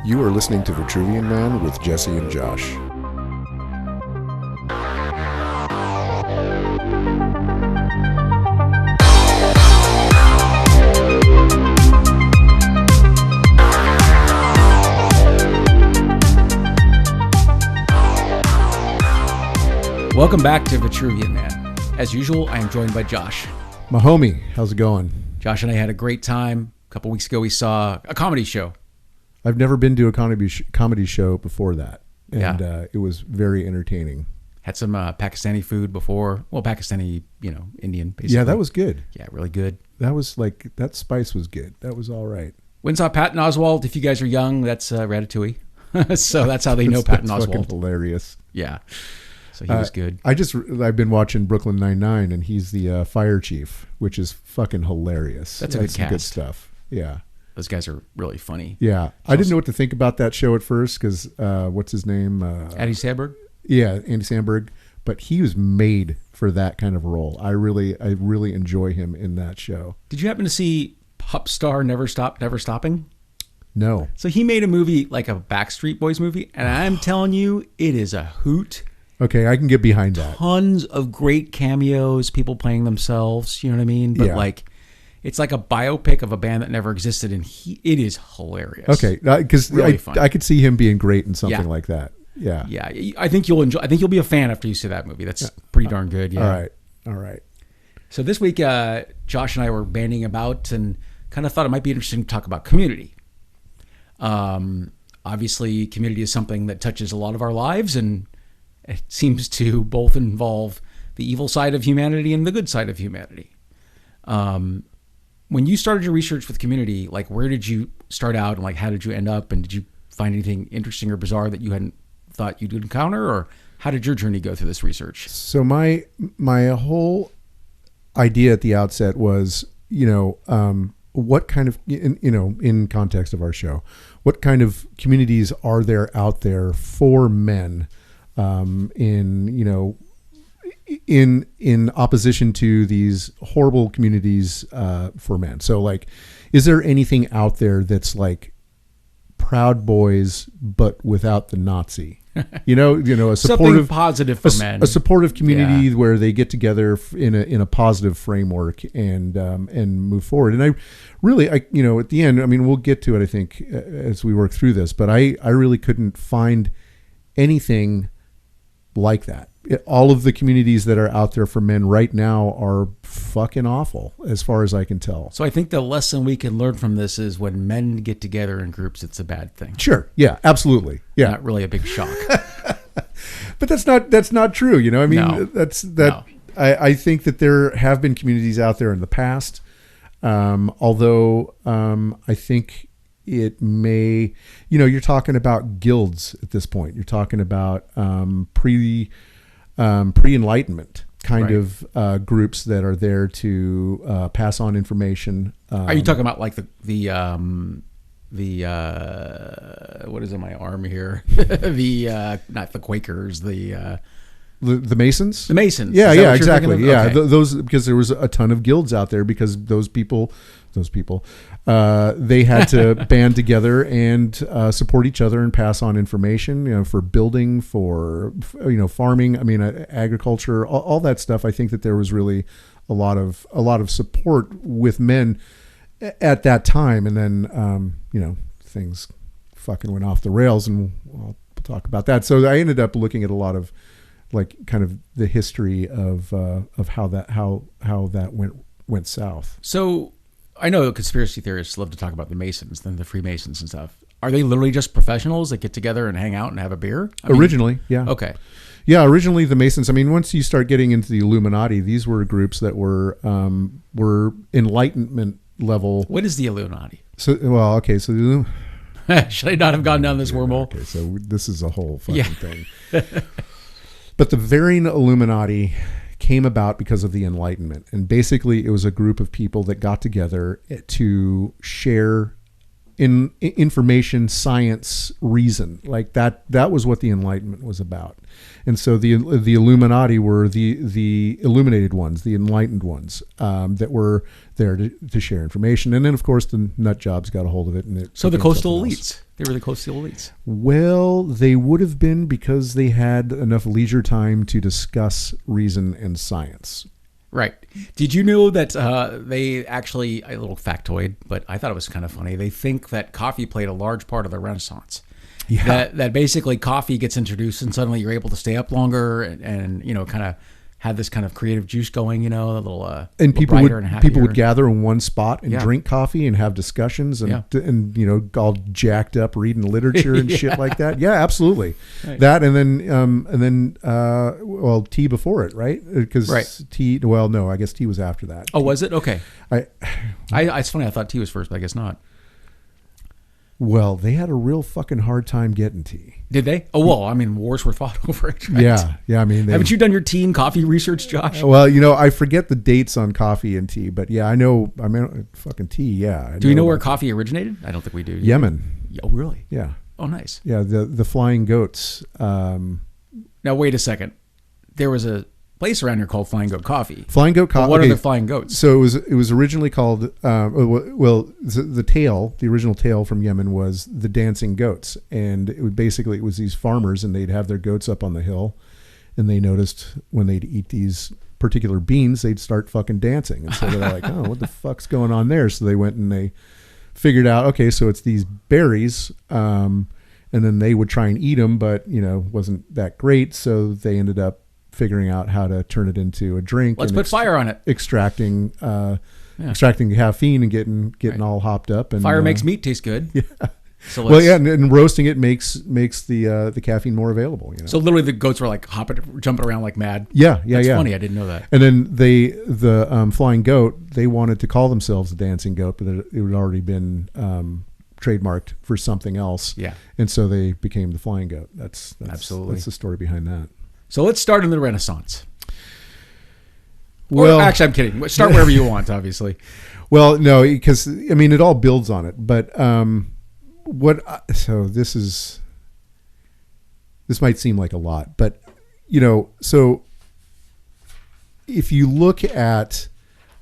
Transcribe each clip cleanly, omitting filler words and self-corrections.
You are listening to Vitruvian Man with Jesse and Josh. Welcome back to Vitruvian Man. As usual, I am joined by Josh. My homie, how's it going? Josh and I had a great time. A couple weeks ago, we saw a comedy show. I've never been to a comedy show before that, and Yeah. it was very entertaining. Had some Pakistani food before. Well, Pakistani, Indian, basically. Yeah, that was good. Yeah, really good. That was like, that spice was good. That was all right. Went and saw Patton Oswalt. If you guys are young, that's Ratatouille. So that's how they know Patton That's fucking Oswalt. hilarious. Yeah. So he was good. I've been watching Brooklyn Nine-Nine, and he's the fire chief, which is fucking hilarious. That's a good some good cast. stuff. Yeah. Those guys are really funny. Yeah. I didn't know what to think about that show at first because, what's his name? Andy Samberg? Yeah, Andy Samberg. But he was made for that kind of role. I really enjoy him in that show. Did you happen to see Pop Star Never Stop, Never Stopping? No. So he made a movie like a Backstreet Boys movie, and I'm telling you, it is a hoot. Okay, I can get behind that. Tons of great cameos, people playing themselves, you know what I mean? But Yeah. it's like a biopic of a band that never existed, and it is hilarious. Okay, because Really fun. I could see him being great in something Yeah. like that. Yeah. Yeah, I think you'll enjoy. I think you'll be a fan after you see that movie. That's pretty darn good. Yeah. All right. So this week, Josh and I were banding about and kind of thought it might be interesting to talk about community. Obviously, community is something that touches a lot of our lives, and it seems to both involve the evil side of humanity and the good side of humanity. When you started your research with community, like where did you start out and like how did you end up, and did you find anything interesting or bizarre that you hadn't thought you'd encounter, or how did your journey go through this research? So my whole idea at the outset was, what kind of, in context of our show, what kind of communities are there out there for men, in opposition to these horrible communities for men. So like, is there anything out there that's like Proud Boys but without the Nazi? A supportive, Something positive for men. A supportive community where they get together in a positive framework and move forward. And I at the end, I mean, we'll get to it, I think, as we work through this, but I really couldn't find anything like that. All of the communities that are out there for men right now are fucking awful, as far as I can tell. So I think the lesson we can learn from this is when men get together in groups, it's a bad thing. Sure. Yeah, absolutely. Yeah. Not really a big shock. But that's not true. I mean, No. I think that there have been communities out there in the past. Although I think it may, you're talking about guilds at this point. You're talking about pre-Enlightenment kind Right. of groups that are there to pass on information. Are you talking about like the what is on my arm here? Not the Quakers, the Masons? The Masons. Yeah, Is that yeah, what you're thinking exactly. of? Yeah, Okay. those, because there was a ton of guilds out there because those people, they had to band together and support each other and pass on information, for building, for farming. I mean, agriculture, all that stuff. I think that there was really a lot of support with men at that time, and then things fucking went off the rails, and we'll talk about that. So I ended up looking at a lot of like kind of the history of how that went south. So I know conspiracy theorists love to talk about the Masons and the Freemasons and stuff. Are they literally just professionals that get together and hang out and have a beer? Originally, yeah. Okay. Yeah, originally the Masons. I mean, once you start getting into the Illuminati, these were groups that were Enlightenment level. What is the Illuminati? So, well, okay, so Should I not have gone down this wormhole? okay, so this is a whole fucking Yeah. thing. But the varying Illuminati came about because of the Enlightenment, and basically it was a group of people that got together to share information, science, reason. Like that was what the Enlightenment was about. And so the Illuminati were the illuminated ones, the enlightened ones, that were there to share information. And then, of course, the nut jobs got a hold of it. And so the coastal elites, they were the coastal elites. Well, they would have been, because they had enough leisure time to discuss reason and science. Right. Did you know that they actually, a little factoid, but I thought it was kind of funny. They think that coffee played a large part of the Renaissance. Yeah. That basically coffee gets introduced and suddenly you're able to stay up longer and you know, kind of have this kind of creative juice going, you know, a little and people brighter would and happier. people would gather in one spot and drink coffee and have discussions and you know, all jacked up reading literature and shit like that. Yeah, absolutely. Right. That and then well, tea before it, right? Because tea. Well, no, I guess tea was after that. Oh, was it? Okay. It's funny. I thought tea was first, but I guess not. Well, they had a real fucking hard time getting tea. Did they? Oh, well, I mean, wars were fought over it. Right? Yeah. I mean, haven't you done your tea and coffee research, Josh? Well, you know, I forget the dates on coffee and tea, but yeah, I know. I mean, fucking tea. Yeah. Do we know where coffee originated? I don't think we do. Yemen. Oh, really? Yeah. Oh, nice. Yeah. The flying goats. Now, wait a second. There was a place around here called Flying Goat Coffee. Flying Goat Coffee. What are the Flying Goats? So it was originally called the original tale from Yemen was the dancing goats, and it was these farmers, and they'd have their goats up on the hill, and they noticed when they'd eat these particular beans, they'd start fucking dancing, and so they're like, oh, what the fuck's going on there? So they went and they figured out, okay, so it's these berries, and then they would try and eat them, but you know, wasn't that great, so they ended up figuring out how to turn it into a drink. Let's put fire on it. Extracting caffeine and getting all hopped up. And fire makes meat taste good. Yeah. So and roasting it makes the caffeine more available. You know? So literally, the goats were like jumping around like mad. Yeah. That's funny. I didn't know that. And then the flying goat, they wanted to call themselves the dancing goat, but it had already been trademarked for something else. Yeah. And so they became the flying goat. That's absolutely, that's the story behind that. So let's start in the Renaissance. Well, actually, I'm kidding. Start wherever you want, obviously. Well, no, because I mean, it all builds on it. But this might seem like a lot, but you know, so if you look at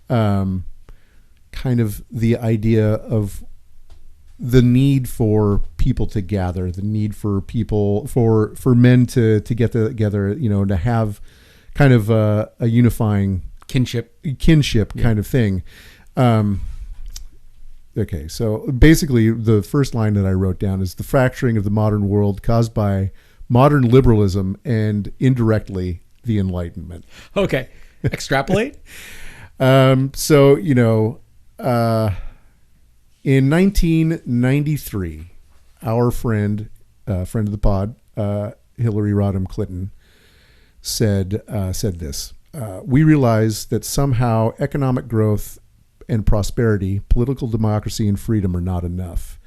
kind of the idea of the need for people to gather, the need for people, for men to get together, you know, to have kind of a unifying kinship kind of thing. Okay, so basically the first line that I wrote down is the fracturing of the modern world caused by modern liberalism and indirectly the Enlightenment. Okay, extrapolate. So, you know, in 1993, our friend of the pod, Hillary Rodham Clinton, said this: we realize that somehow economic growth and prosperity, political democracy, and freedom are not enough.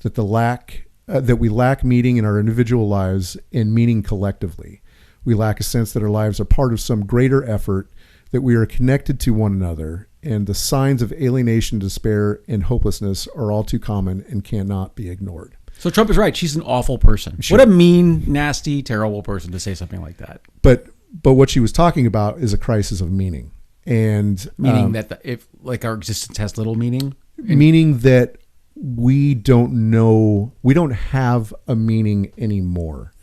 That we lack meaning in our individual lives and meaning collectively. We lack a sense that our lives are part of some greater effort, that we are connected to one another, and the signs of alienation, despair, and hopelessness are all too common and cannot be ignored. So Trump is right. She's an awful person. Sure. What a mean, nasty, terrible person to say something like that. But what she was talking about is a crisis of meaning. And meaning that if like our existence has little meaning? Meaning that we don't have a meaning anymore.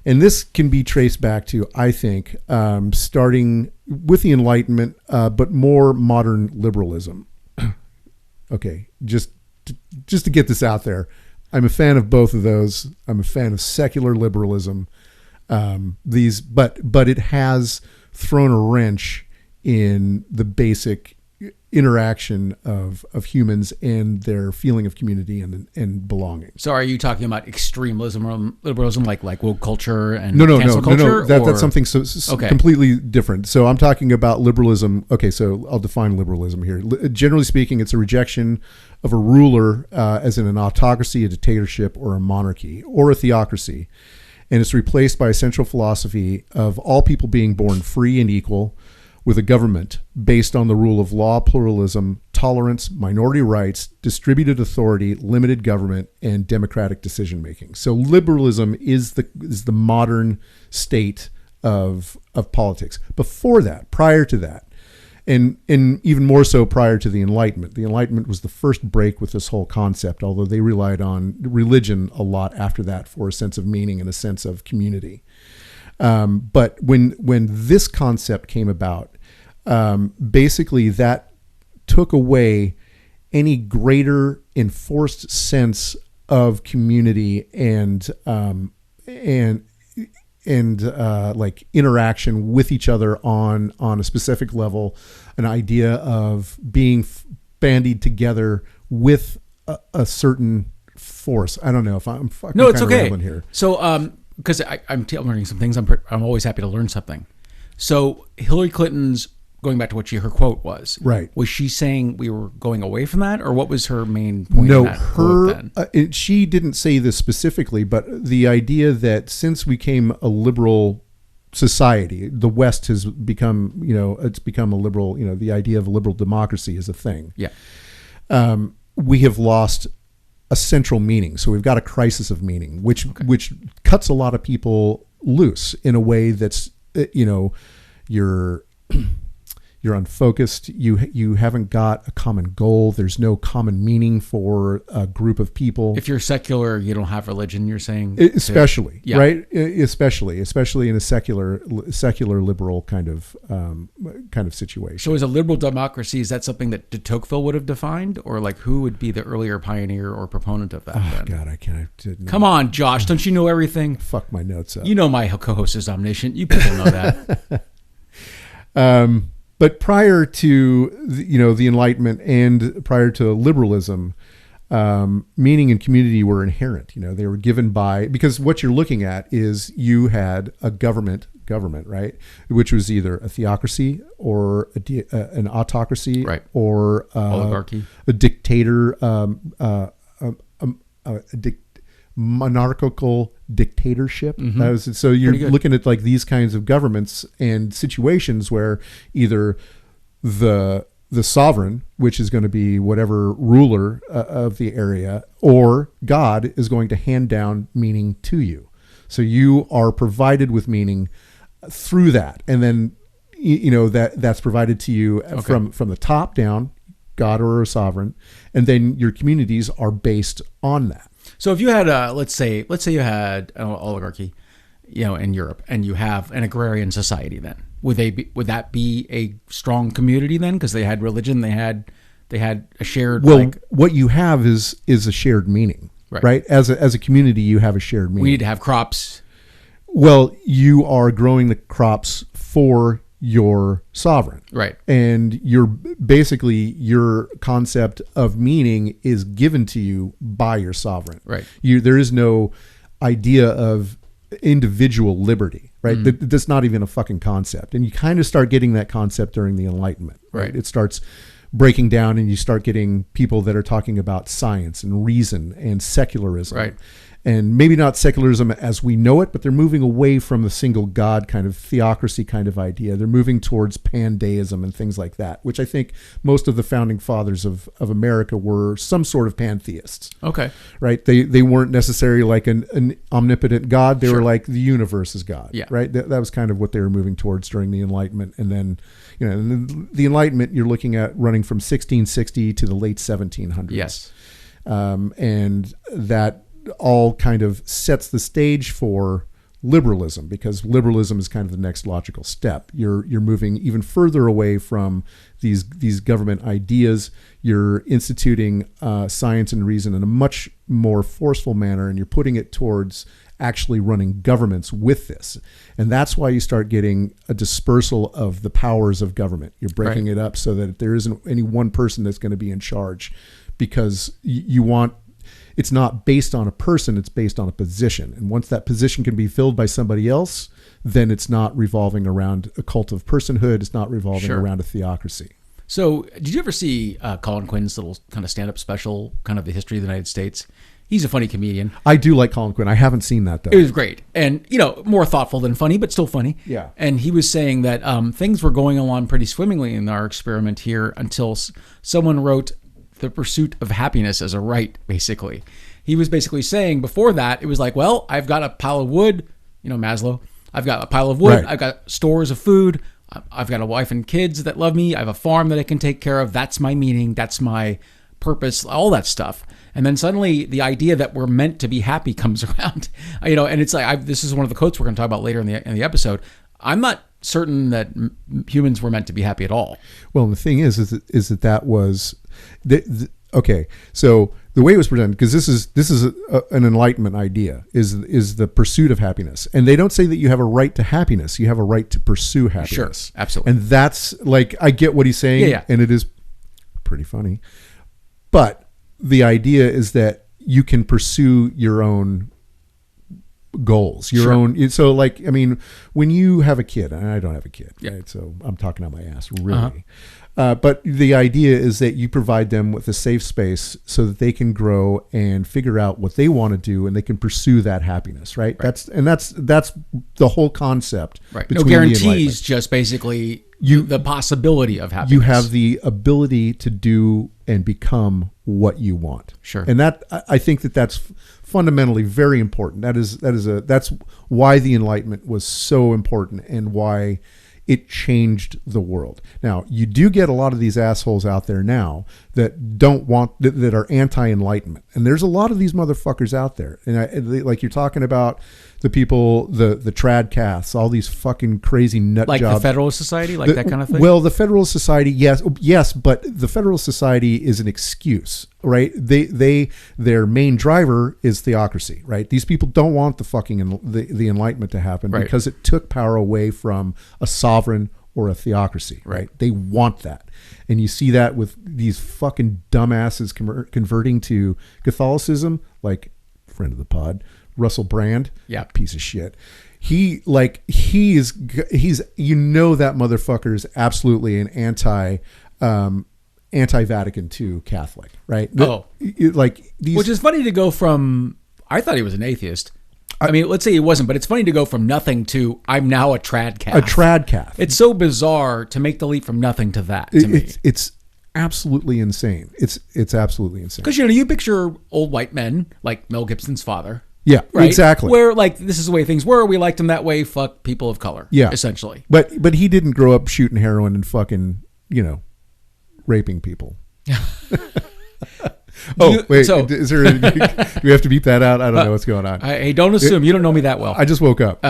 And this can be traced back to, I think, starting with the Enlightenment, but more modern liberalism. Okay, just to get this out there, I'm a fan of both of those. I'm a fan of secular liberalism. But it has thrown a wrench in the basic interaction of humans and their feeling of community and belonging. So are you talking about extreme liberalism like woke culture and no, cancel culture? That's something completely different. So I'm talking about liberalism. Okay, so I'll define liberalism here. Generally speaking, it's a rejection of a ruler, as in an autocracy, a dictatorship, or a monarchy, or a theocracy. And it's replaced by a central philosophy of all people being born free and equal, with a government based on the rule of law, pluralism, tolerance, minority rights, distributed authority, limited government, and democratic decision making. So liberalism is the modern state of politics. Before that, prior to that, and even more so prior to the Enlightenment. The Enlightenment was the first break with this whole concept, although they relied on religion a lot after that for a sense of meaning and a sense of community. But when this concept came about, basically that took away any greater enforced sense of community and like interaction with each other on a specific level, an idea of being bandied together with a certain force. I don't know if I'm fucking no, it's okay here. So because I'm learning some things, I'm always happy to learn something. So Hillary Clinton's, going back to what her quote was, right? Was she saying we were going away from that, or what was her main point? No, in that quote then? She didn't say this specifically, but the idea that since we became a liberal society, the West has become, it's become a liberal. The idea of a liberal democracy is a thing. Yeah, we have lost a central meaning, so we've got a crisis of meaning, which cuts a lot of people loose in a way that's you're unfocused. You haven't got a common goal. There's no common meaning for a group of people. If you're secular, you don't have religion. You're saying, especially right, especially in a secular liberal kind of situation. So, as a liberal democracy, is that something that de Tocqueville would have defined, or like who would be the earlier pioneer or proponent of that? Oh God, I can't. Come on, Josh, don't you know everything? Fuck my notes up. You know my co-host is omniscient. You people know that. But prior to the Enlightenment and prior to liberalism, meaning and community were inherent. They were given because what you're looking at is you had a government, right, which was either a theocracy or an autocracy, right, or oligarchy, a dictator, monarchical dictatorship. Mm-hmm. So you're looking at like these kinds of governments and situations where either the sovereign, which is going to be whatever ruler of the area, or God is going to hand down meaning to you. So you are provided with meaning through that, and then that's provided to you from the top down, God or a sovereign, and then your communities are based on that. So if you had let's say you had an oligarchy, in Europe, and you have an agrarian society, then would that be a strong community then, because they had religion, they had a shared. Well, what you have is a shared meaning, right? As a community, you have a shared meaning. We need to have crops. Well, you are growing the crops for your sovereign, right? And your concept of meaning is given to you by your sovereign, right? There is no idea of individual liberty, right? Mm-hmm. That's not even a fucking concept, and you kind of start getting that concept during the Enlightenment, right? It starts breaking down, and you start getting people that are talking about science and reason and secularism, right? And maybe not secularism as we know it, but they're moving away from the single God kind of theocracy kind of idea. They're moving towards pandeism and things like that, which I think most of the founding fathers of America were some sort of pantheists. Okay. Right? They weren't necessarily like an omnipotent God. They were like the universe is God. Yeah. Right? That was kind of what they were moving towards during the Enlightenment. And then, the Enlightenment, you're looking at running from 1660 to the late 1700s. Yes. And that all kind of sets the stage for liberalism, because liberalism is kind of the next logical step. You're moving even further away from these government ideas. You're instituting science and reason in a much more forceful manner, and you're putting it towards actually running governments with this. And that's why you start getting a dispersal of the powers of government. You're breaking it up so that there isn't any one person that's going to be in charge, because you want. It's not based on a person, it's based on a position. And once that position can be filled by somebody else, then it's not revolving around a cult of personhood. It's not revolving around a theocracy. So did you ever see Colin Quinn's little kind of stand-up special, kind of the history of the United States? He's a funny comedian. I do like Colin Quinn. I haven't seen that though. It was great, and more thoughtful than funny, but still funny. Yeah. And he was saying that things were going along pretty swimmingly in our experiment here until someone wrote the pursuit of happiness as a right. Basically, he was basically saying before that it was like, well, I've got a pile of wood, Maslow. I've got a pile of wood. Right. I've got stores of food. I've got a wife and kids that love me. I have a farm that I can take care of. That's my meaning. That's my purpose, all that stuff. And then suddenly the idea that we're meant to be happy comes around, and it's like, this is one of the quotes we're going to talk about later in the episode. I'm not certain that humans were meant to be happy at all. Well, the thing is that was okay. So the way it was presented, because this is an enlightenment idea, is the pursuit of happiness. And they don't say that you have a right to happiness. You have a right to pursue happiness. Sure, absolutely. And that's like, I get what he's saying. Yeah. And it is pretty funny. But the idea is that you can pursue your own goals, your own. So like, I mean, when you have a kid, and I don't have a kid, right? So I'm talking out my ass, really. But the idea is that you provide them with a safe space so that they can grow and figure out what they want to do, and they can pursue that happiness, right? That's the whole concept. Right. No guarantees, just basically the possibility of happiness. You have the ability to do and become what you want. Sure. And that, I think that's fundamentally very important. That's why the Enlightenment was so important and why it changed the world. Now, you do get a lot of these assholes out there now that don't want, that are anti-enlightenment. And there's a lot of these motherfuckers out there. And like you're talking about the people, the trad casts, all these fucking crazy nut like jobs. Like the Federalist Society, like that kind of thing? Well, the Federalist Society, yes, but the Federalist Society is an excuse, right? Their main driver is theocracy, right? These people don't want the fucking the Enlightenment to happen, right, because it took power away from a sovereign or a theocracy, right? They want that. And you see that with these fucking dumbasses converting to Catholicism, like friend of the pod, Russell Brand, piece of shit. He's that motherfucker is absolutely an anti-Vatican II Catholic, right? Which is funny to go from. I thought he was an atheist. I mean, let's say he wasn't, but it's funny to go from nothing to I'm now a trad calf. A trad calf. It's so bizarre to make the leap from nothing to that. To me, it's absolutely insane. It's absolutely insane. Because you picture old white men like Mel Gibson's father. Yeah, right? Exactly. Where like this is the way things were. We liked them that way. Fuck people of color. Yeah, essentially. But he didn't grow up shooting heroin and fucking raping people. Wait. So, is there? Do we have to beep that out? I don't know what's going on. Hey, don't assume. You don't know me that well. I just woke up.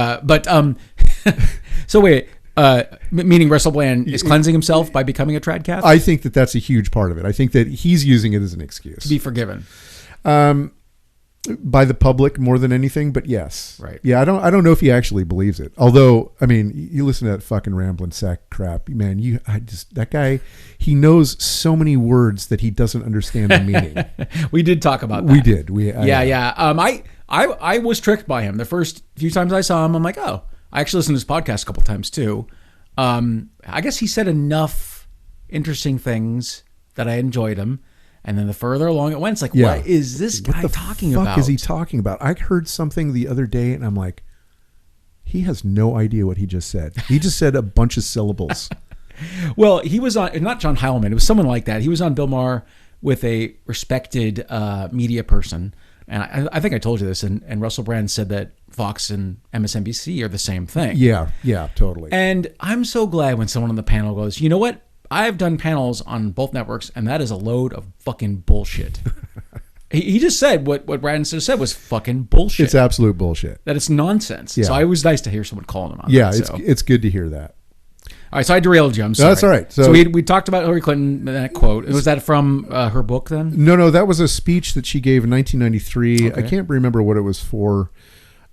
So wait. Meaning Russell Brand is cleansing himself by becoming a trad calf? I think that's a huge part of it. I think that he's using it as an excuse to be forgiven. By the public more than anything, but yes. Right. Yeah, I don't know if he actually believes it. Although, I mean, you listen to that fucking rambling sack crap, man, that guy, he knows so many words that he doesn't understand the meaning. We did talk about that. We did. I was tricked by him. The first few times I saw him, I'm like, oh, I actually listened to his podcast a couple times too. I guess he said enough interesting things that I enjoyed him. And then the further along it went, it's like, what is this guy talking about? What the fuck is he talking about? I heard something the other day, and I'm like, he has no idea what he just said. He just said a bunch of syllables. Well, he was on, not John Heilman, it was someone like that. He was on Bill Maher with a respected media person. And I think I told you this, and Russell Brand said that Fox and MSNBC are the same thing. Yeah, totally. And I'm so glad when someone on the panel goes, you know what? I've done panels on both networks, and that is a load of fucking bullshit. He just said what Brandon said was fucking bullshit. It's absolute bullshit. That it's nonsense. Yeah. So it was nice to hear someone calling him on that. It's good to hear that. All right, so I derailed you. I'm sorry. No, that's all right. So we talked about Hillary Clinton, that quote. Was that from her book then? No, that was a speech that she gave in 1993. Okay. I can't remember what it was for.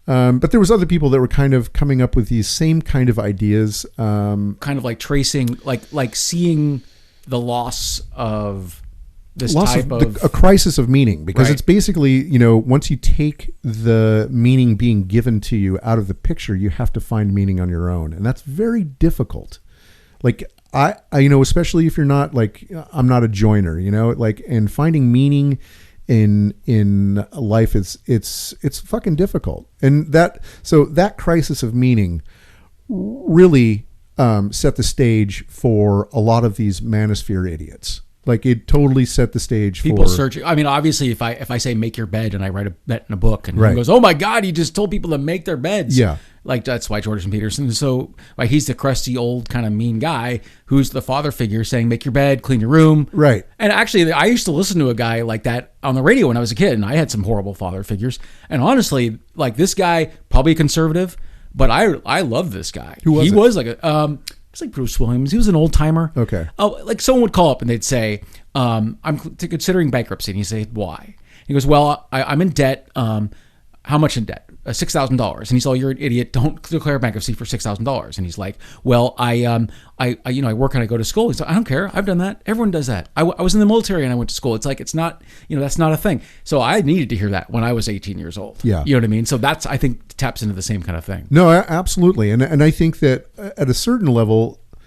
But there was other people that were kind of coming up with these same kind of ideas. Kind of like tracing, like seeing the loss of this type of... a crisis of meaning. Because it's basically, once you take the meaning being given to you out of the picture, you have to find meaning on your own. And that's very difficult. Like, I especially if you're not, like, I'm not a joiner, and finding meaning in life, it's fucking difficult. And that crisis of meaning really set the stage for a lot of these manosphere idiots. Like, it totally set the stage people for searching. I mean, obviously, if I say make your bed and I write that in a book, and Right. he goes, "Oh my God, he just told people to make their beds." Yeah. Like, that's why Jordan Peterson. So, like, he's the crusty old kind of mean guy who's the father figure saying, "Make your bed, clean your room." Right. And actually, I used to listen to a guy like that on the radio when I was a kid, and I had some horrible father figures. And honestly, like, this guy, probably a conservative, but I love this guy. Who was he it? was like it's like Bruce Williams. He was an old timer. Okay. Oh, like someone would call up and they'd say, I'm considering bankruptcy. And you say, why? He goes, well, I'm in debt. How much in debt? $6,000. And he's like, you're an idiot. Don't declare bankruptcy for $6,000. And he's like, well, I work and I go to school. He's like, I don't care. I've done that. Everyone does that. I was in the military and I went to school. It's like, it's not, that's not a thing. So I needed to hear that when I was 18 years old. Yeah. You know what I mean? So that's, I think, taps into the same kind of thing. No, absolutely. And I think that at a certain level, I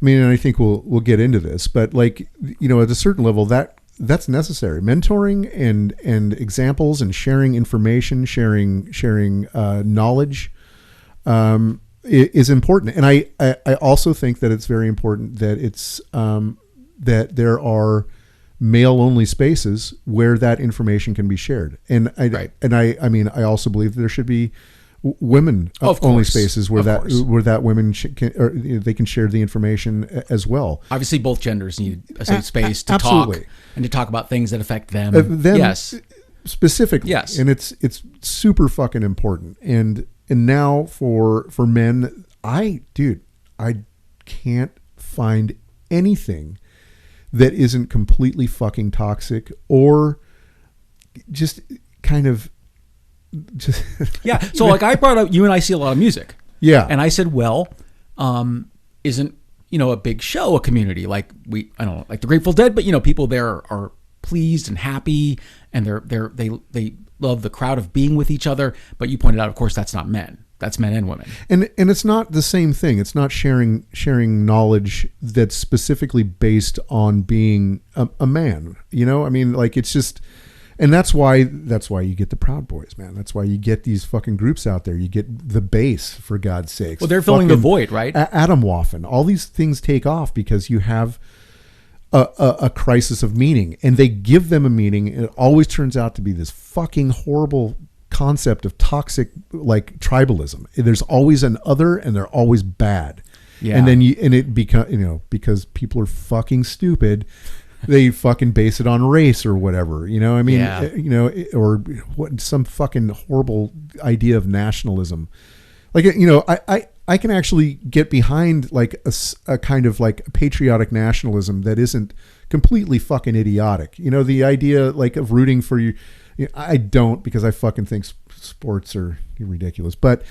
mean, and I think we'll get into this, but like, at a certain level, that's necessary. Mentoring and examples and sharing information, sharing knowledge is important. And I also think that it's very important that it's that there are male only spaces where that information can be shared. And I mean, I also believe that there should be women only spaces where that women they can share the information as well. Obviously, both genders need a safe space to absolutely. talk and to talk about things that affect them. Yes, specifically. Yes, and it's super fucking important. And now for men, I can't find anything that isn't completely fucking toxic or just kind of. Yeah. So like I brought up, you and I see a lot of music. Yeah. And I said, well, isn't, a big show a community? Like I don't know, like the Grateful Dead, but people there are pleased and happy and they love the crowd of being with each other. But you pointed out, of course, that's not men. That's men and women. And it's not the same thing. It's not sharing knowledge that's specifically based on being a man. I mean, like, it's just. And that's why you get the Proud Boys, man. That's why you get these fucking groups out there. You get the bass, for God's sakes. Well, they're filling the void, right? Atomwaffen. All these things take off because you have a crisis of meaning, and they give them a meaning. And it always turns out to be this fucking horrible concept of toxic, like, tribalism. There's always an other, and they're always bad. Yeah. And then it becomes, because people are fucking stupid. They fucking base it on race or whatever, I mean, yeah. Or what, some fucking horrible idea of nationalism. Like, I can actually get behind like a kind of like patriotic nationalism that isn't completely fucking idiotic. The idea like of rooting for you. I don't, because I fucking think sports are ridiculous, but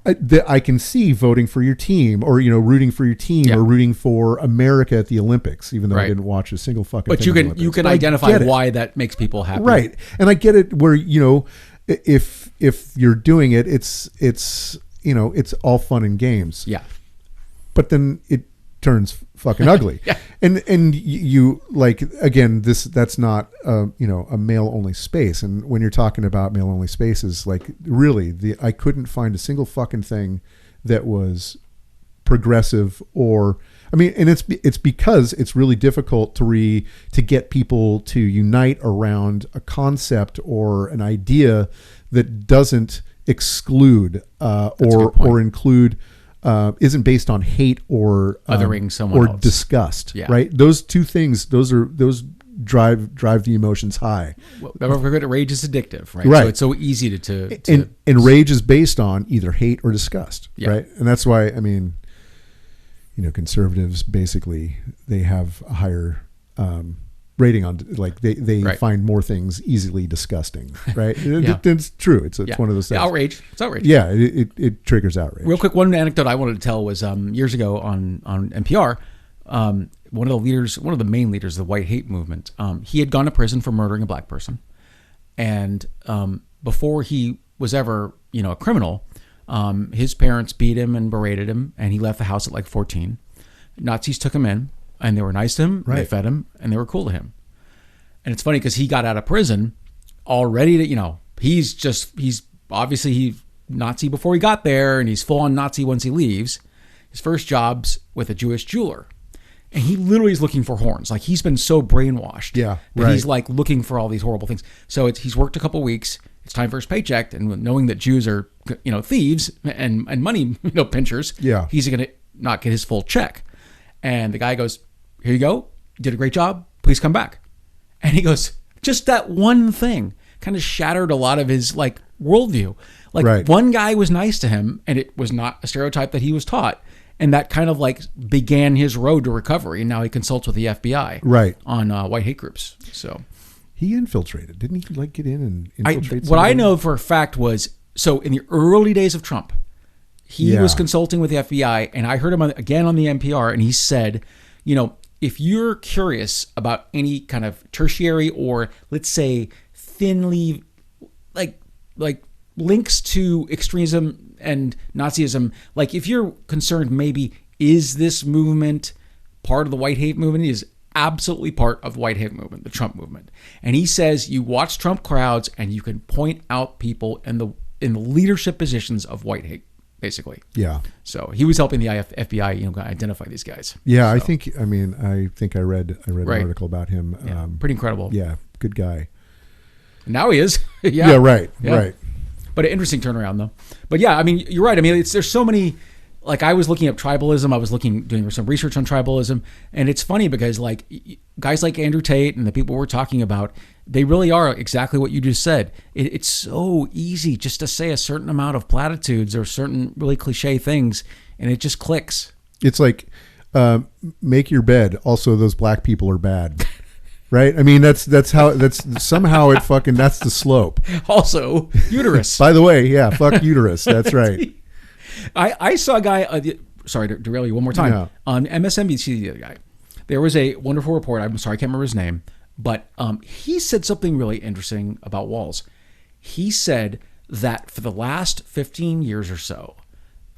I can see voting for your team or, rooting for your team or rooting for America at the Olympics, even though I didn't watch a single fucking thing. But you can identify why that makes people happy. Right. And I get it where, if you're doing it, it's all fun and games. Yeah. But then it turns fucking ugly. Yeah. And you like, again, that's not a male only space. And when you're talking about male only spaces, like, really I couldn't find a single fucking thing that was progressive or, I mean, and it's because it's really difficult to get people to unite around a concept or an idea that doesn't exclude or include isn't based on hate or othering someone or else. Disgust, right? Those two things, those drive the emotions high. Well, don't forget, rage is addictive, right? Right. So it's so easy to and rage is based on either hate or disgust, yeah. right? And that's why, I mean, conservatives basically, they have a higher rating on, like, they right. find more things easily disgusting, right? Yeah. It's true. It's one of those things. Outrage. It's outrage. Yeah, it triggers outrage. Real quick, one anecdote I wanted to tell was years ago on NPR. One of the main leaders of the white hate movement. He had gone to prison for murdering a black person, and before he was ever a criminal, his parents beat him and berated him, and he left the house at like 14. Nazis took him in. And they were nice to him, right. They fed him, and they were cool to him. And it's funny because he got out of prison all ready to, he's obviously Nazi before he got there, and he's full on Nazi once he leaves. His first job's with a Jewish jeweler. And he literally is looking for horns. Like, he's been so brainwashed. Yeah, that right. he's like looking for all these horrible things. So he's worked a couple weeks. It's time for his paycheck. And knowing that Jews are, thieves and money, pinchers, Yeah. he's going to not get his full check. And the guy goes, here you go. You did a great job. Please come back. And he goes, just that one thing kind of shattered a lot of his like worldview. Like, right. One guy was nice to him, and it was not a stereotype that he was taught. And that kind of like began his road to recovery. And now he consults with the FBI right. on white hate groups. So he infiltrated, didn't he? Like, get in and infiltrate. What I know for a fact was, so in the early days of Trump, he was consulting with the FBI, and I heard him again on the NPR, and he said, if you're curious about any kind of tertiary or, let's say, thinly like links to extremism and Nazism, like if you're concerned maybe, is this movement part of the white hate movement? It is absolutely part of the white hate movement, the Trump movement. And he says you watch Trump crowds and you can point out people in the leadership positions of white hate, basically. Yeah. So he was helping the FBI, identify these guys. Yeah, so. I think I read an article about him. Yeah, pretty incredible. Yeah, good guy. Now he is. Yeah, right. But an interesting turnaround, though. But yeah, I mean, you're right. I mean, there's so many. Like, I was looking up tribalism. I was doing some research on tribalism, and it's funny because like guys like Andrew Tate and the people we're talking about, they really are exactly what you just said. It's so easy just to say a certain amount of platitudes or certain really cliche things, and it just clicks. It's like, make your bed. Also, those black people are bad. Right? I mean, that's somehow it fucking, that's the slope. Also, uterus. By the way, yeah, fuck uterus. That's right. I saw a guy, sorry to derail you one more time, on MSNBC the other guy. There was a wonderful report. I'm sorry, I can't remember his name, but he said something really interesting about walls. He said that for the last 15 years or so,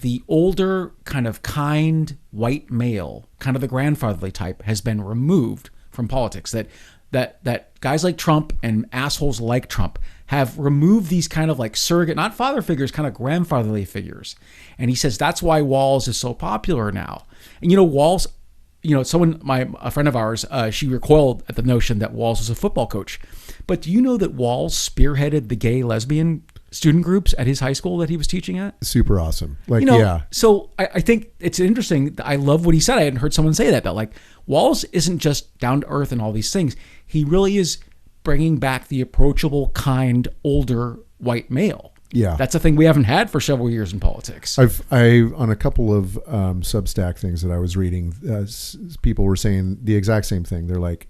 the older kind of kind white male, kind of the grandfatherly type, has been removed from politics. That guys like Trump and assholes like Trump have removed these kind of like surrogate, not father figures, kind of grandfatherly figures. And he says that's why Walz is so popular now. And Walz, a friend of ours, she recoiled at the notion that Walz was a football coach. But do you know that Walz spearheaded the gay lesbian student groups at his high school that he was teaching at? Super awesome. Like, yeah. So I think it's interesting. I love what he said. I hadn't heard someone say that like Walz isn't just down to earth and all these things. He really is bringing back the approachable, kind, older white male. Yeah. That's a thing we haven't had for several years in politics. I on a couple of Substack things that I was reading, people were saying the exact same thing. They're like,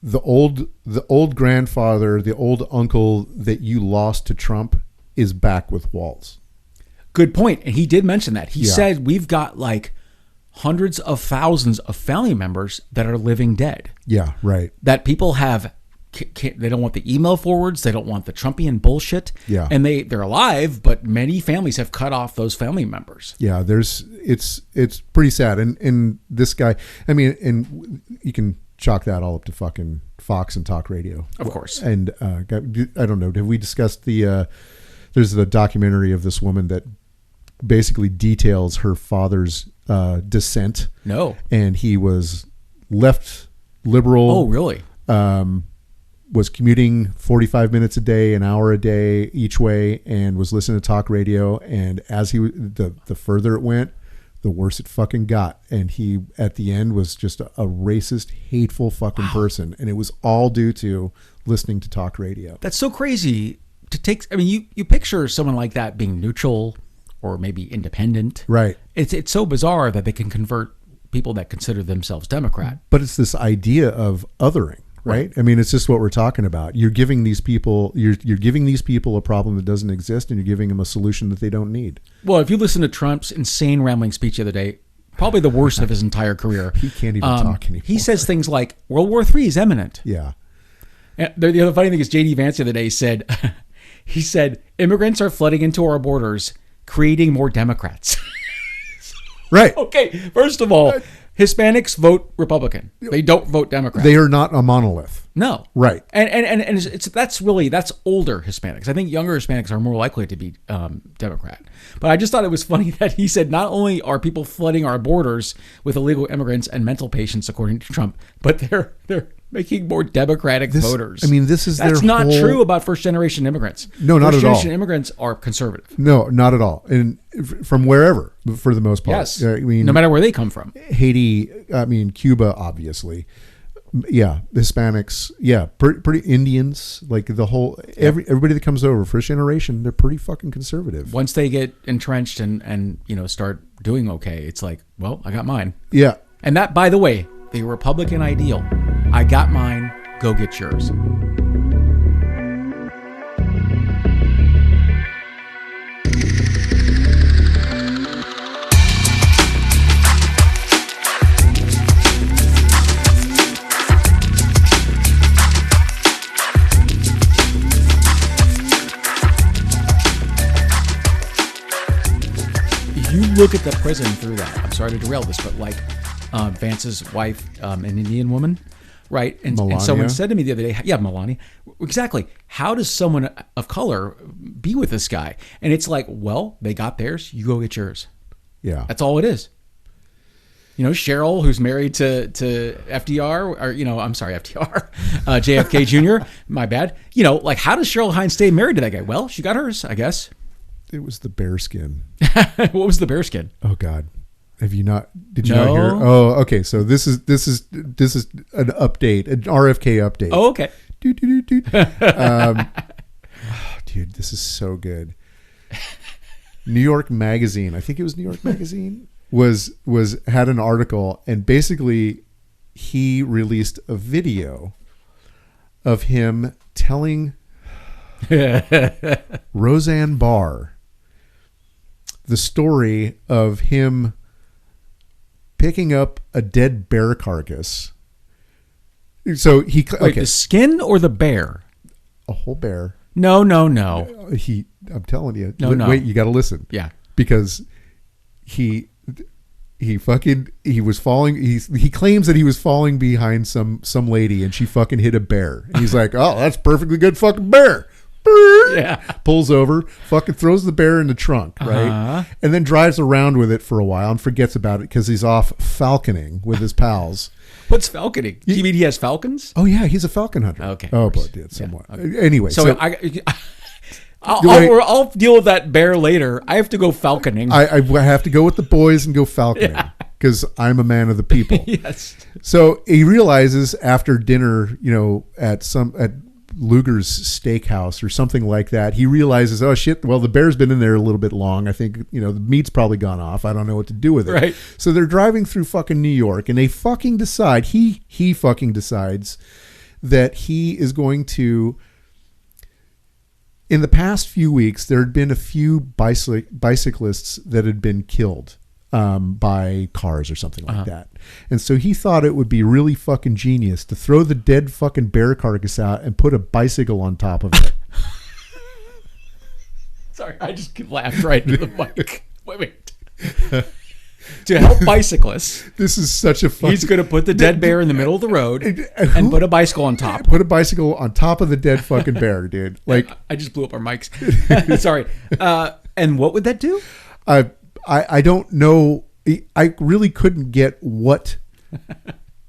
the old grandfather, the old uncle that you lost to Trump is back with Walz. Good point. And he did mention that. He said we've got like hundreds of thousands of family members that are living dead. Yeah, right. That people have, they don't want the email forwards. They don't want the Trumpian bullshit. Yeah. And they're alive, but many families have cut off those family members. Yeah, it's pretty sad. And this guy, I mean, and you can chalk that all up to fucking Fox and talk radio. Of course. And I don't know, have we discussed there's a documentary of this woman that basically details her father's descent. No. And he was left liberal. Oh, really? Was commuting 45 minutes a day, an hour a day each way, and was listening to talk radio. And as the further it went, the worse it fucking got. And he, at the end, was just a racist, hateful fucking person. And it was all due to listening to talk radio. That's so crazy to take. I mean, you picture someone like that being neutral or maybe independent. Right. It's so bizarre that they can convert people that consider themselves Democrat. But it's this idea of othering. Right. I mean, it's just what we're talking about. You're giving these people, you're giving these people a problem that doesn't exist, and you're giving them a solution that they don't need. Well, if you listen to Trump's insane rambling speech the other day, probably the worst of his entire career. He can't even talk anymore. He says things like World War III is imminent. Yeah. And the other funny thing is J.D. Vance the other day said, he said, immigrants are flooding into our borders, creating more Democrats. Right. Okay. First of all, Hispanics vote Republican. They don't vote Democrat. They are not a monolith. No. Right. And that's older Hispanics. I think younger Hispanics are more likely to be Democrat. But I just thought it was funny that he said not only are people flooding our borders with illegal immigrants and mental patients, according to Trump, but they're making more Democratic voters. I mean, that's not true about first generation immigrants. No, not at all. First generation immigrants are conservative. No, not at all. And from wherever, for the most part. Yes. I mean, no matter where they come from. Haiti, I mean, Cuba, obviously. Yeah, Hispanics, yeah, pretty Indians, like the whole everybody that comes over, first generation, they're pretty fucking conservative. Once they get entrenched and start doing okay, it's like, well, I got mine. Yeah. And that, by the way, the Republican ideal, I got mine, go get yours. You look at the prison through that. I'm sorry to derail this, but like Vance's wife, an Indian woman, right? And someone said to me the other day, yeah, Melania, exactly. How does someone of color be with this guy? And it's like, well, they got theirs. You go get yours. Yeah, that's all it is. Cheryl, who's married to FDR, or I'm sorry, FDR, JFK Jr. My bad. Like, how does Cheryl Hines stay married to that guy? Well, she got hers, I guess. It was the bearskin. What was the bearskin? Oh God, have you not? Did you not hear? Oh, okay. So this is an update, an RFK update. Oh, okay. Dude, this is so good. New York Magazine, I think it was New York Magazine, had an article, and basically he released a video of him telling Roseanne Barr the story of him picking up a dead bear carcass. So he Wait, the skin or the bear? A whole bear. No. I'm telling you. No. Wait, you got to listen. Yeah. Because he was falling. He claims that he was falling behind some lady, and she fucking hit a bear. And he's like, oh, that's perfectly good fucking bear. Yeah. Pulls over, fucking throws the bear in the trunk, right? And then drives around with it for a while and forgets about it because he's off falconing with his pals. What's falconing? Do you mean he has falcons? Oh yeah, he's a falcon hunter. Okay. Oh, but yeah, somewhat. Yeah, okay. Anyway, so I'll deal with that bear later. I have to go falconing. I have to go with the boys and go falconing because I'm a man of the people. Yes. So he realizes after dinner, at Luger's Steakhouse or something like that, he realizes, oh shit, well, the bear's been in there a little bit long. I think, the meat's probably gone off. I don't know what to do with it. Right. So they're driving through fucking New York, and they fucking decide, he fucking decides that he is going to, in the past few weeks, there had been a few bicyclists that had been killed by cars or something like that. And so he thought it would be really fucking genius to throw the dead fucking bear carcass out and put a bicycle on top of it. Sorry, I just laughed right into the mic. Wait. To help bicyclists. This is such a fucking... He's going to put the dead bear in the middle of the road and put a bicycle on top. Put a bicycle on top of the dead fucking bear, dude. Like, I just blew up our mics. Sorry. And what would that do? I don't know. I really couldn't get what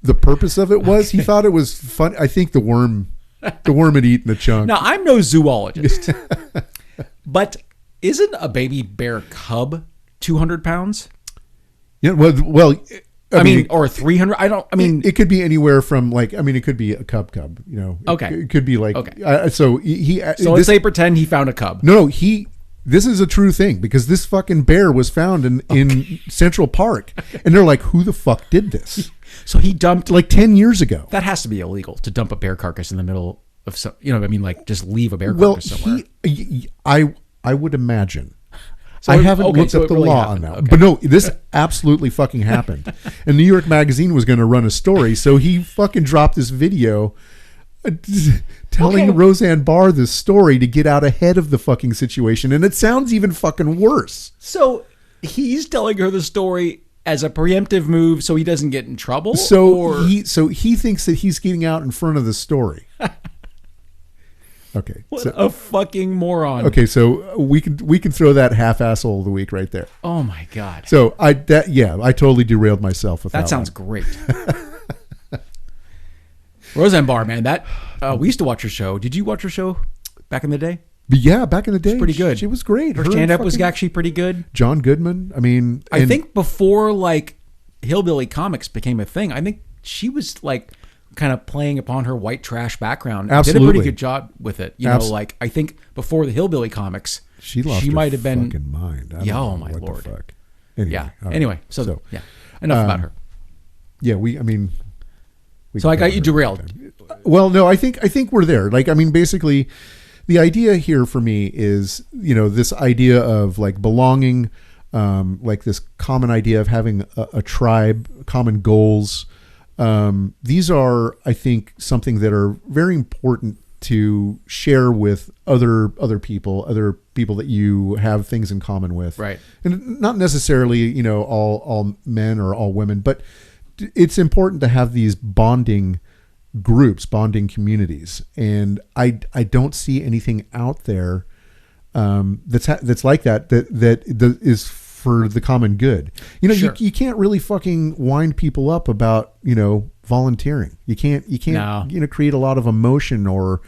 the purpose of it was. Okay. He thought it was fun. I think the worm had eaten the chunk. Now, I'm no zoologist, but isn't a baby bear cub 200 pounds? Yeah. Well. I mean, or 300. It could be anywhere from it could be a cub. Okay. It could be like. Okay. So let's say pretend he found a cub. No. This is a true thing because this fucking bear was found in Central Park, and they're like, "Who the fuck did this?" So he dumped 10 years ago. That has to be illegal to dump a bear carcass in the middle of some. Just leave a bear carcass somewhere. I would imagine. So I haven't looked up the really law happened. on that, Okay. but no, this absolutely fucking happened. And New York Magazine was going to run a story, so he fucking dropped this video. Telling Roseanne Barr this story to get out ahead of the fucking situation, and it sounds even fucking worse. So he's telling her the story as a preemptive move so he doesn't get in trouble? So he thinks that he's getting out in front of the story. Okay. What a fucking moron. Okay, so we can throw that half asshole of the week right there. Oh my God. So I totally derailed myself with that. That sounds great. Roseanne Barr, man, that we used to watch her show. Did you watch her show back in the day? But yeah, back in the day, it's pretty good. She was great. Her stand-up was actually pretty good. John Goodman. I mean, I think before like hillbilly comics became a thing, I think she was like kind of playing upon her white trash background. Absolutely. Did a pretty good job with it. You know, like I think before the hillbilly comics, she might have been fucking mind. Oh my Lord. The fuck. Anyway, yeah. Right. Anyway, so yeah. Enough about her. Yeah, so I got you derailed. Well, no, I think we're there. Like, I mean, basically, the idea here for me is, this idea of like belonging, like this common idea of having a tribe, common goals. These are, I think, something that are very important to share with other people that you have things in common with. Right. And not necessarily, all men or all women, but it's important to have these bonding groups, bonding communities. And I don't see anything out there that's like that is for the common good. Sure. You can't really fucking wind people up about, volunteering. You can't create a lot of emotion or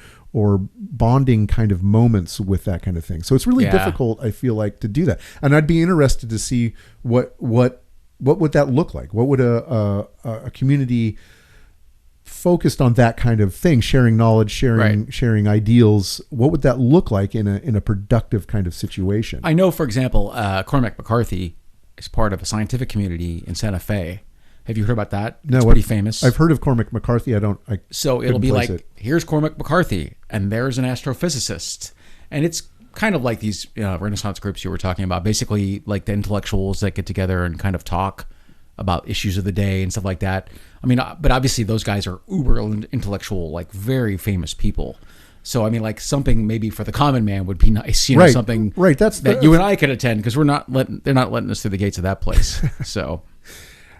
bonding kind of moments with that kind of thing. So it's really difficult, I feel like, to do that. And I'd be interested to see what would that look like? What would a community focused on that kind of thing, sharing knowledge, sharing ideals, what would that look like in a productive kind of situation? I know, for example, Cormac McCarthy is part of a scientific community in Santa Fe. Have you heard about that? No, it's pretty famous. I've heard of Cormac McCarthy. So it'll be like, here's Cormac McCarthy, and there's an astrophysicist, and it's kind of like these Renaissance groups you were talking about, basically like the intellectuals that get together and kind of talk about issues of the day and stuff like that. I mean, but obviously those guys are uber intellectual, like very famous people. So I mean, like something maybe for the common man would be nice, right. Something right. that you and I could attend, because they're not letting us through the gates of that place. So.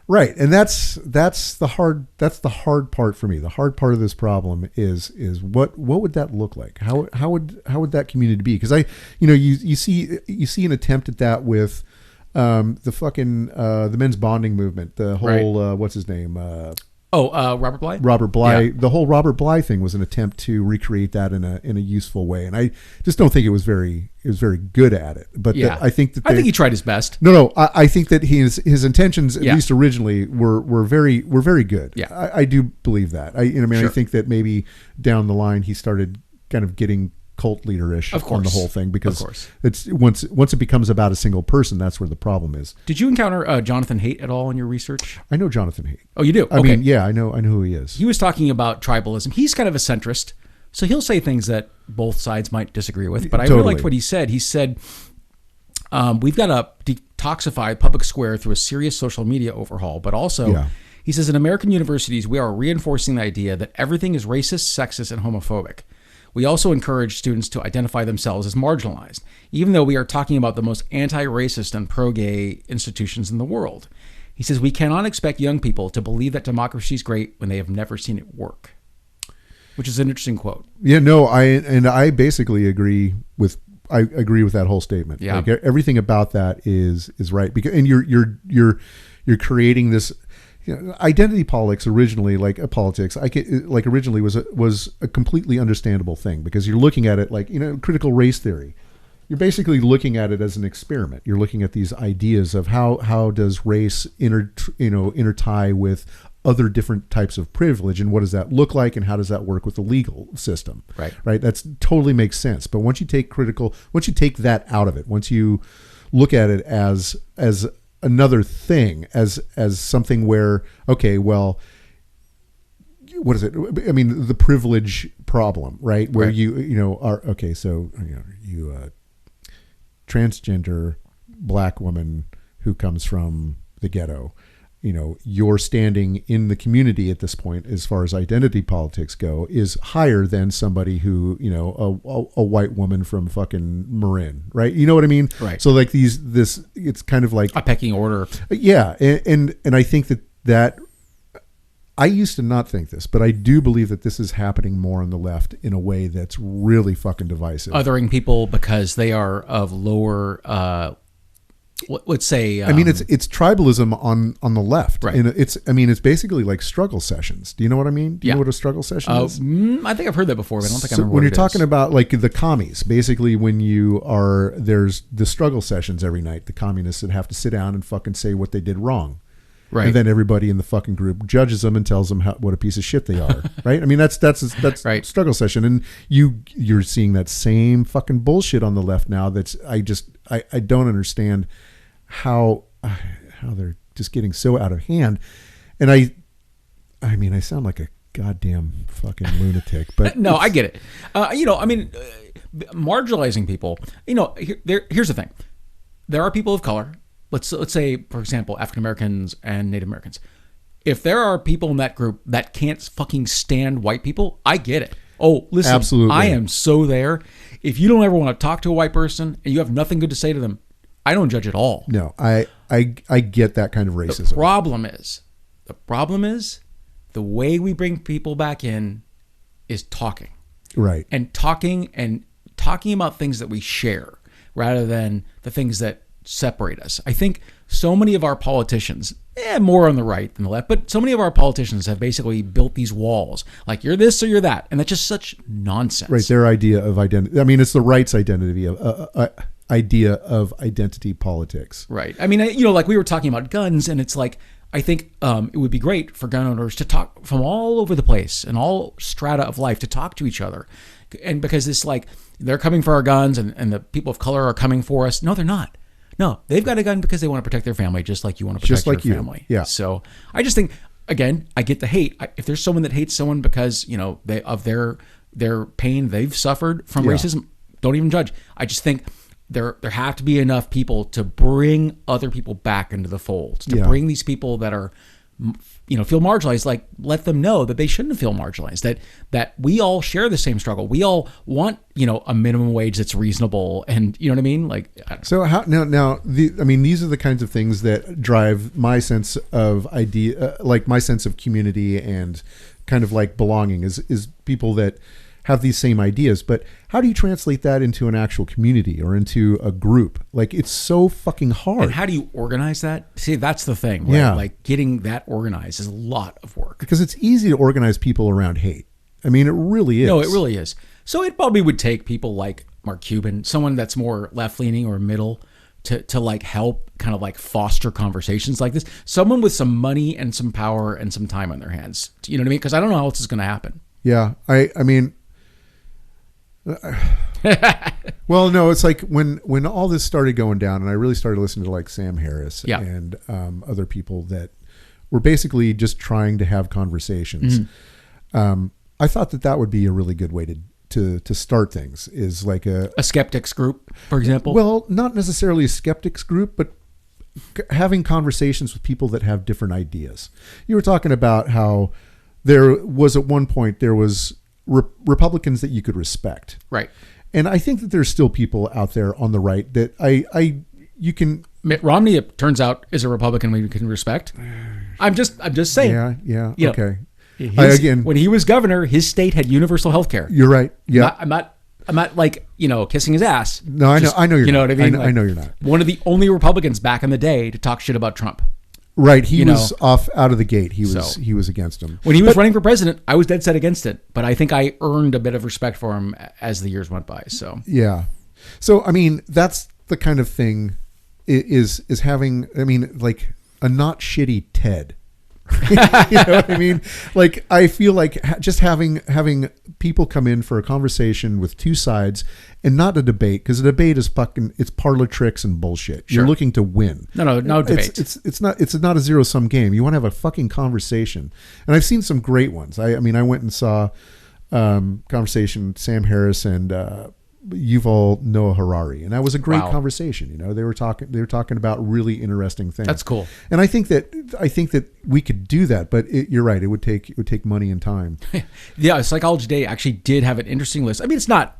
Right, and that's the hard part for me. The hard part of this problem is what would that look like? How would that community be? Because you see an attempt at that with the men's bonding movement. The whole what's his name? Robert Bly. Robert Bly. Yeah. The whole Robert Bly thing was an attempt to recreate that in a useful way, and I just don't think it was very good at it. But I think he tried his best. No, I think that his intentions, at least originally, were very good. Yeah, I do believe that. Sure. I think that maybe down the line he started kind of getting cult leaderish on the whole thing, because it's once it becomes about a single person, that's where the problem is. Did you encounter Jonathan Haidt at all in your research? I know Jonathan Haidt. Oh, you do? I mean, yeah, I know who he is. He was talking about tribalism. He's kind of a centrist, so he'll say things that both sides might disagree with. But I really liked what he said. He said, we've got to detoxify public square through a serious social media overhaul, but also, he says, in American universities, we are reinforcing the idea that everything is racist, sexist, and homophobic. We also encourage students to identify themselves as marginalized, even though we are talking about the most anti-racist and pro-gay institutions in the world. He says, we cannot expect young people to believe that democracy is great when they have never seen it work, which is an interesting quote. Yeah, no, I basically agree with that whole statement. Yeah. Like, everything about that is right, because you're creating this. Identity politics originally, originally was a completely understandable thing, because you're looking at it like, critical race theory. You're basically looking at it as an experiment. You're looking at these ideas of how does race intertie with other different types of privilege, and what does that look like, and how does that work with the legal system? Right. That's totally makes sense. But once you take that out of it, once you look at it as another thing, as something where, okay, well, what is it? I mean, the privilege problem, right? Where you are, okay, so you transgender black woman who comes from the ghetto, your standing in the community at this point, as far as identity politics go, is higher than somebody who, a white woman from fucking Marin, right? You know what I mean? Right. So like it's kind of like a pecking order. Yeah. And I think that I used to not think this, but I do believe that this is happening more on the left in a way that's really fucking divisive. Othering people because they are of lower, let's say. I mean, it's tribalism on the left, right? And it's basically like struggle sessions. Do you know what I mean? Do you know what a struggle session is? I think I've heard that before, but I don't think I remember when what you're talking about like the commies, basically when there's the struggle sessions every night, the communists that have to sit down and fucking say what they did wrong. Right. And then everybody in the fucking group judges them and tells them what a piece of shit they are. Right. I mean, that's right. Struggle session. And you're seeing that same fucking bullshit on the left now. I don't understand how they're just getting so out of hand. And I mean, I sound like a goddamn fucking lunatic, but no, I get it. Marginalizing people, here's the thing. There are people of color. Let's say, for example, African Americans and Native Americans. If there are people in that group that can't fucking stand white people, I get it. Oh, listen, absolutely. I am so there. If you don't ever want to talk to a white person and you have nothing good to say to them, I don't judge at all. No, I get that kind of racism. The problem is the way we bring people back in is talking. Right. And talking about things that we share rather than the things that separate us. I think so many of our politicians, more on the right than the left, but so many of our politicians have basically built these walls. Like, you're this or you're that. And that's just such nonsense. Right. Their idea of identity. I mean, it's the right's identity idea of identity politics. Right. I mean, like we were talking about guns, and it's like, I think it would be great for gun owners to talk from all over the place and all strata of life to talk to each other. And because it's like, they're coming for our guns and the people of color are coming for us. No, they're not. No, they've got a gun because they want to protect their family, just like you want to protect your family. Yeah. So I just think, again, I get the hate. If there's someone that hates someone because of their pain they've suffered from racism, don't even judge. I just think there have to be enough people to bring other people back into the fold, to bring these people that are feel marginalized, like let them know that they shouldn't feel marginalized, that we all share the same struggle. We all want, a minimum wage that's reasonable. And you know what I mean? Like, so how now these are the kinds of things that drive my sense of my sense of community and kind of like belonging is people that have these same ideas. But how do you translate that into an actual community or into a group? Like, it's so fucking hard. And how do you organize that? See, that's the thing, right? Yeah. Like, getting that organized is a lot of work. Because it's easy to organize people around hate. I mean, it really is. No, it really is. So it probably would take people like Mark Cuban, someone that's more left-leaning or middle, to like help kind of like foster conversations like this. Someone with some money and some power and some time on their hands. You know what I mean? Because I don't know how else is going to happen. Yeah. I mean... well, no, it's like when all this started going down, and I really started listening to like Sam Harris and other people that were basically just trying to have conversations. Mm-hmm. I thought that would be a really good way to start things, is like a skeptics group, for example. Well, not necessarily a skeptics group, but having conversations with people that have different ideas. You were talking about how there was at one point Republicans that you could respect. Right. And I think that there's still people out there on the right that you can. Mitt Romney, it turns out, is a Republican we can respect. I'm just saying. Yeah. Okay. When he was governor, his state had universal health care. You're right. Yeah. I'm not like, kissing his ass. No, I know. I know you're not. You know what I mean? I know you're not. One of the only Republicans back in the day to talk shit about Trump. Right. He was off out of the gate. He was against him. When he was running for president, I was dead set against it. But I think I earned a bit of respect for him as the years went by. So yeah. So, I mean, that's the kind of thing is having, I mean, like a not shitty TED. You know what I mean? Like, I feel like just having people come in for a conversation with two sides and not a debate, because a debate is it's parlor tricks and bullshit. Sure. You're looking to win. No debate. It's not a zero sum game. You want to have a fucking conversation. And I've seen some great ones. I mean, I went and saw conversation Sam Harris and Yuval Noah Harari, and that was a great Wow. conversation. You know, they were talking about really interesting things. That's cool. And I think that we could do that, but you're right. It would take money and time. Yeah, Psychology Today actually did have an interesting list. I mean, it's not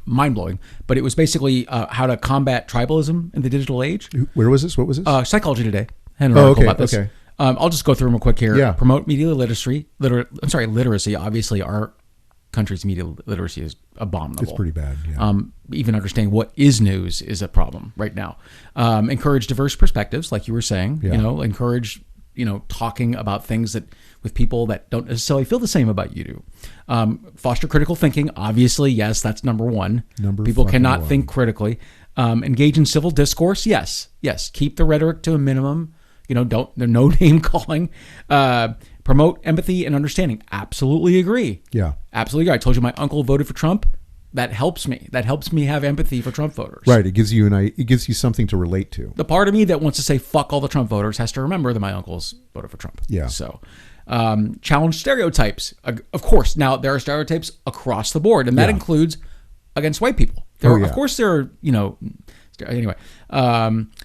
mind-blowing, but it was basically how to combat tribalism in the digital age. Where was this? What was this? Psychology Today had an article about this. Okay. I'll just go through them real quick here. Yeah. Promote media literacy. Obviously, our country's media literacy is abominable. It's pretty bad. Yeah. Even understanding what is news is a problem right now. Encourage diverse perspectives, like you were saying. Yeah. Encourage talking about things that with people that don't necessarily feel the same about you do. Foster critical thinking. Obviously, yes, that's number one. People cannot one. think critically. Engage in civil discourse. Yes. Keep the rhetoric to a minimum. No name calling. Promote empathy and understanding. Absolutely agree. Yeah. Absolutely agree. I told you my uncle voted for Trump. That helps me. That helps me have empathy for Trump voters. Right. It gives you something to relate to. The part of me that wants to say fuck all the Trump voters has to remember that my uncles voted for Trump. Yeah. So, challenge stereotypes. Of course. Now there are stereotypes across the board, and that includes against white people. Of course, there are. Anyway,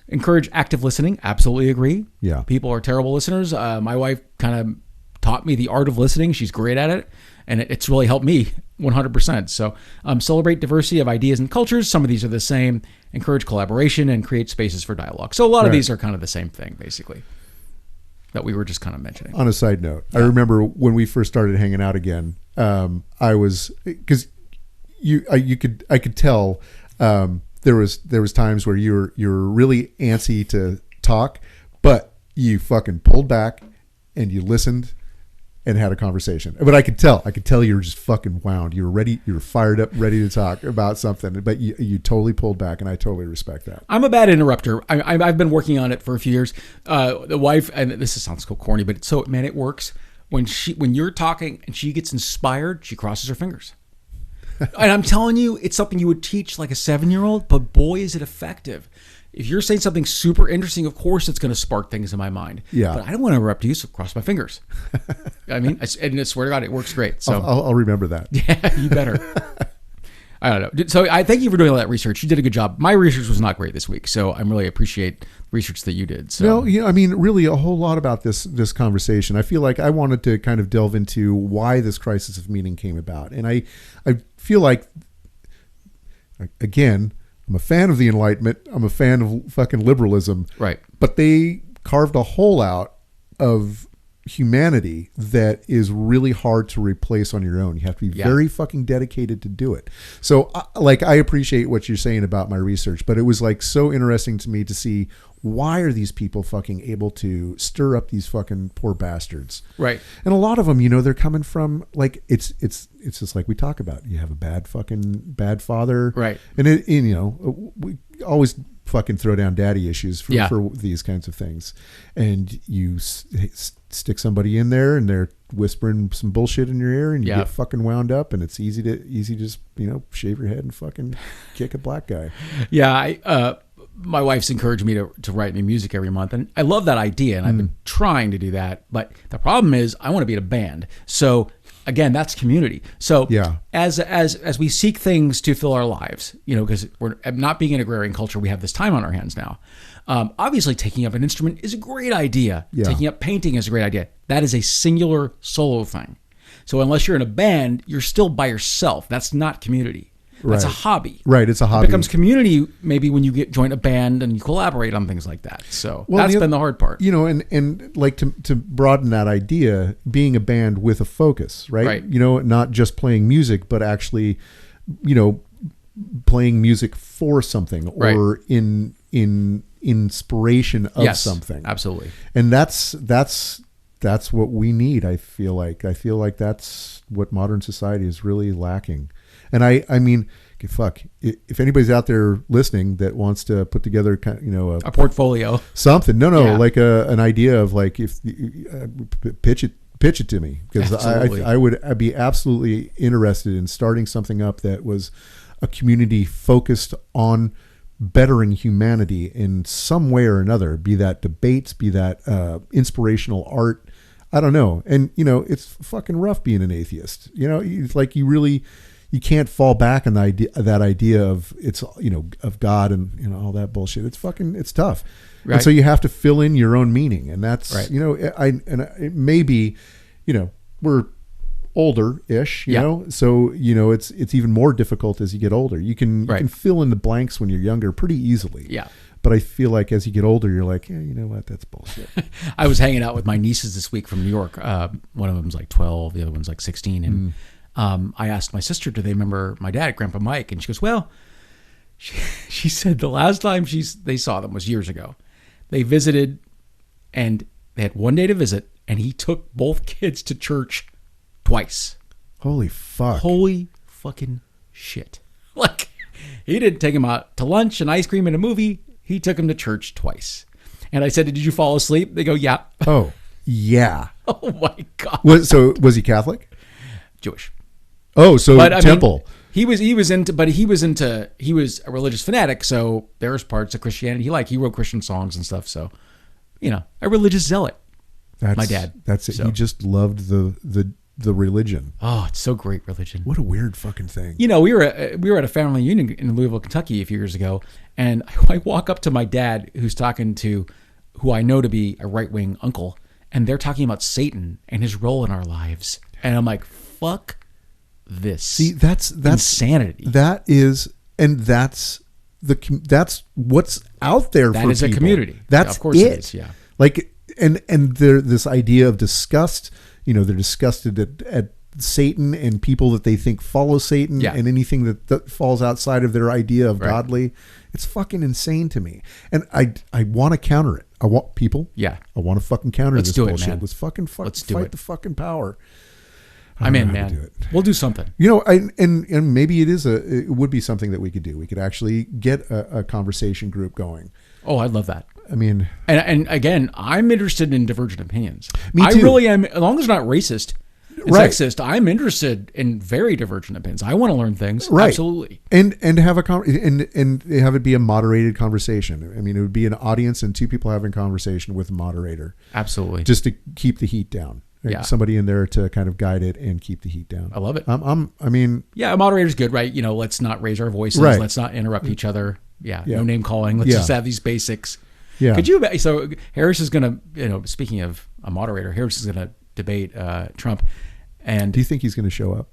encourage active listening. Absolutely agree. Yeah. People are terrible listeners. My wife kind of taught me the art of listening. She's great at it, and it's really helped me 100%. So celebrate diversity of ideas and cultures. Some of these are the same. Encourage collaboration and create spaces for dialogue. So a lot of these are kind of the same thing, basically, that we were just kind of mentioning. On a side note, I remember when we first started hanging out again, I was, because I could tell there was times where you were really antsy to talk, but you fucking pulled back and you listened and had a conversation. But I could tell you were just fucking wound. You were ready. You were fired up, ready to talk about something, but you totally pulled back, and I totally respect that. I'm a bad interrupter. I've been working on it for a few years. The wife, and this sounds so corny, but it works. When you're talking and she gets inspired, she crosses her fingers. And I'm telling you, it's something you would teach like a 7-year-old, but boy, is it effective. If you're saying something super interesting, of course it's going to spark things in my mind. Yeah. But I don't want to interrupt you, so cross my fingers. I mean, and I swear to God, it works great. So I'll remember that. Yeah, you better. I don't know. So I thank you for doing all that research. You did a good job. My research was not great this week, so I really appreciate the research that you did. So I mean, really a whole lot about this conversation. I feel like I wanted to kind of delve into why this crisis of meaning came about. And I feel like, again, I'm a fan of the Enlightenment. I'm a fan of fucking liberalism. Right. But they carved a hole out of humanity that is really hard to replace on your own. You have to be very fucking dedicated to do it. So I appreciate what you're saying about my research, but it was like so interesting to me to see, why are these people fucking able to stir up these fucking poor bastards? Right. And a lot of them, they're coming from, like, it's just like we talk about. You have a bad father. Right. And we always fucking throw down daddy issues for these kinds of things. And you stick somebody in there and they're whispering some bullshit in your ear and you get fucking wound up, and it's easy to just, shave your head and fucking kick a black guy. Yeah. My wife's encouraged me to write me music every month, and I love that idea, and I've been trying to do that. But the problem is, I want to be in a band. So again, that's community. So as we seek things to fill our lives, because we're not being an agrarian culture, we have this time on our hands now. Obviously, taking up an instrument is a great idea. Yeah. Taking up painting is a great idea. That is a singular solo thing. So unless you're in a band, you're still by yourself. That's not community. That's a hobby. Right, it's a hobby. It becomes community maybe when you join a band and you collaborate on things like that. So that's been the hard part. And like to broaden that idea, being a band with a focus, right? Right. Not just playing music, but actually, playing music for something or in inspiration of something. Absolutely. And that's what we need. I feel like that's what modern society is really lacking. And I mean, fuck, if anybody's out there listening that wants to put together, a portfolio, something, like an idea of, like, if pitch it to me, because I'd be absolutely interested in starting something up that was a community focused on bettering humanity in some way or another, be that debates, be that inspirational art. I don't know. And, it's fucking rough being an atheist. It's like you you can't fall back on that idea of it's, of God and, all that bullshit. It's tough. Right. And so you have to fill in your own meaning. And that's, right. It may be, we're older-ish, so, it's even more difficult as you get older. You can fill in the blanks when you're younger pretty easily. Yeah. But I feel like as you get older, you're like, yeah, you know what? That's bullshit. I was hanging out with my nieces this week from New York. One of them's like 12, the other one's like 16. And I asked my sister, do they remember my dad, Grandpa Mike? And she goes, well, she said the last time they saw them was years ago. They visited, and they had one day to visit, and he took both kids to church twice. Holy fuck. Holy fucking shit. Like, he didn't take him out to lunch and ice cream and a movie. He took him to church twice. And I said, did you fall asleep? They go, yeah. Oh, yeah. Oh, my God. Was he Catholic? Jewish. Oh, so temple. He was a religious fanatic, so there's parts of Christianity he wrote Christian songs and stuff. So, a religious zealot. My dad. That's it. So. He just loved the religion. Oh, it's so great, religion. What a weird fucking thing. We were at a family reunion in Louisville, Kentucky a few years ago, and I walk up to my dad, who's talking to who I know to be a right-wing uncle, and they're talking about Satan and his role in our lives, and I'm like, fuck this. See, that's insanity. That's what's out there. That for is people. A community. That's of course it is. Yeah. Like, and this idea of disgust. They're disgusted at Satan and people that they think follow Satan and anything that falls outside of their idea of godly. It's fucking insane to me. And I want to counter it. I want people. Yeah. I want to fucking counter this bullshit. Man. Let's fucking Let's fight the fucking power. I'm in, man. We'll do something. And maybe it would be something that we could do. We could actually get a conversation group going. Oh, I'd love that. I mean, and again, I'm interested in divergent opinions. Me too. I really am. As long as it's not racist and sexist, I'm interested in very divergent opinions. I want to learn things. Right. Absolutely. And have and have it be a moderated conversation. I mean, it would be an audience and two people having conversation with a moderator. Absolutely. Just to keep the heat down. Yeah. Somebody in there to kind of guide it and keep the heat down. I love it. Yeah, a moderator's good, right? Let's not raise our voices. Right. Let's not interrupt each other. Yeah. No name calling. Let's just have these basics. Yeah. Could you? So Harris is going to, speaking of a moderator, Harris is going to debate Trump. And do you think he's going to show up?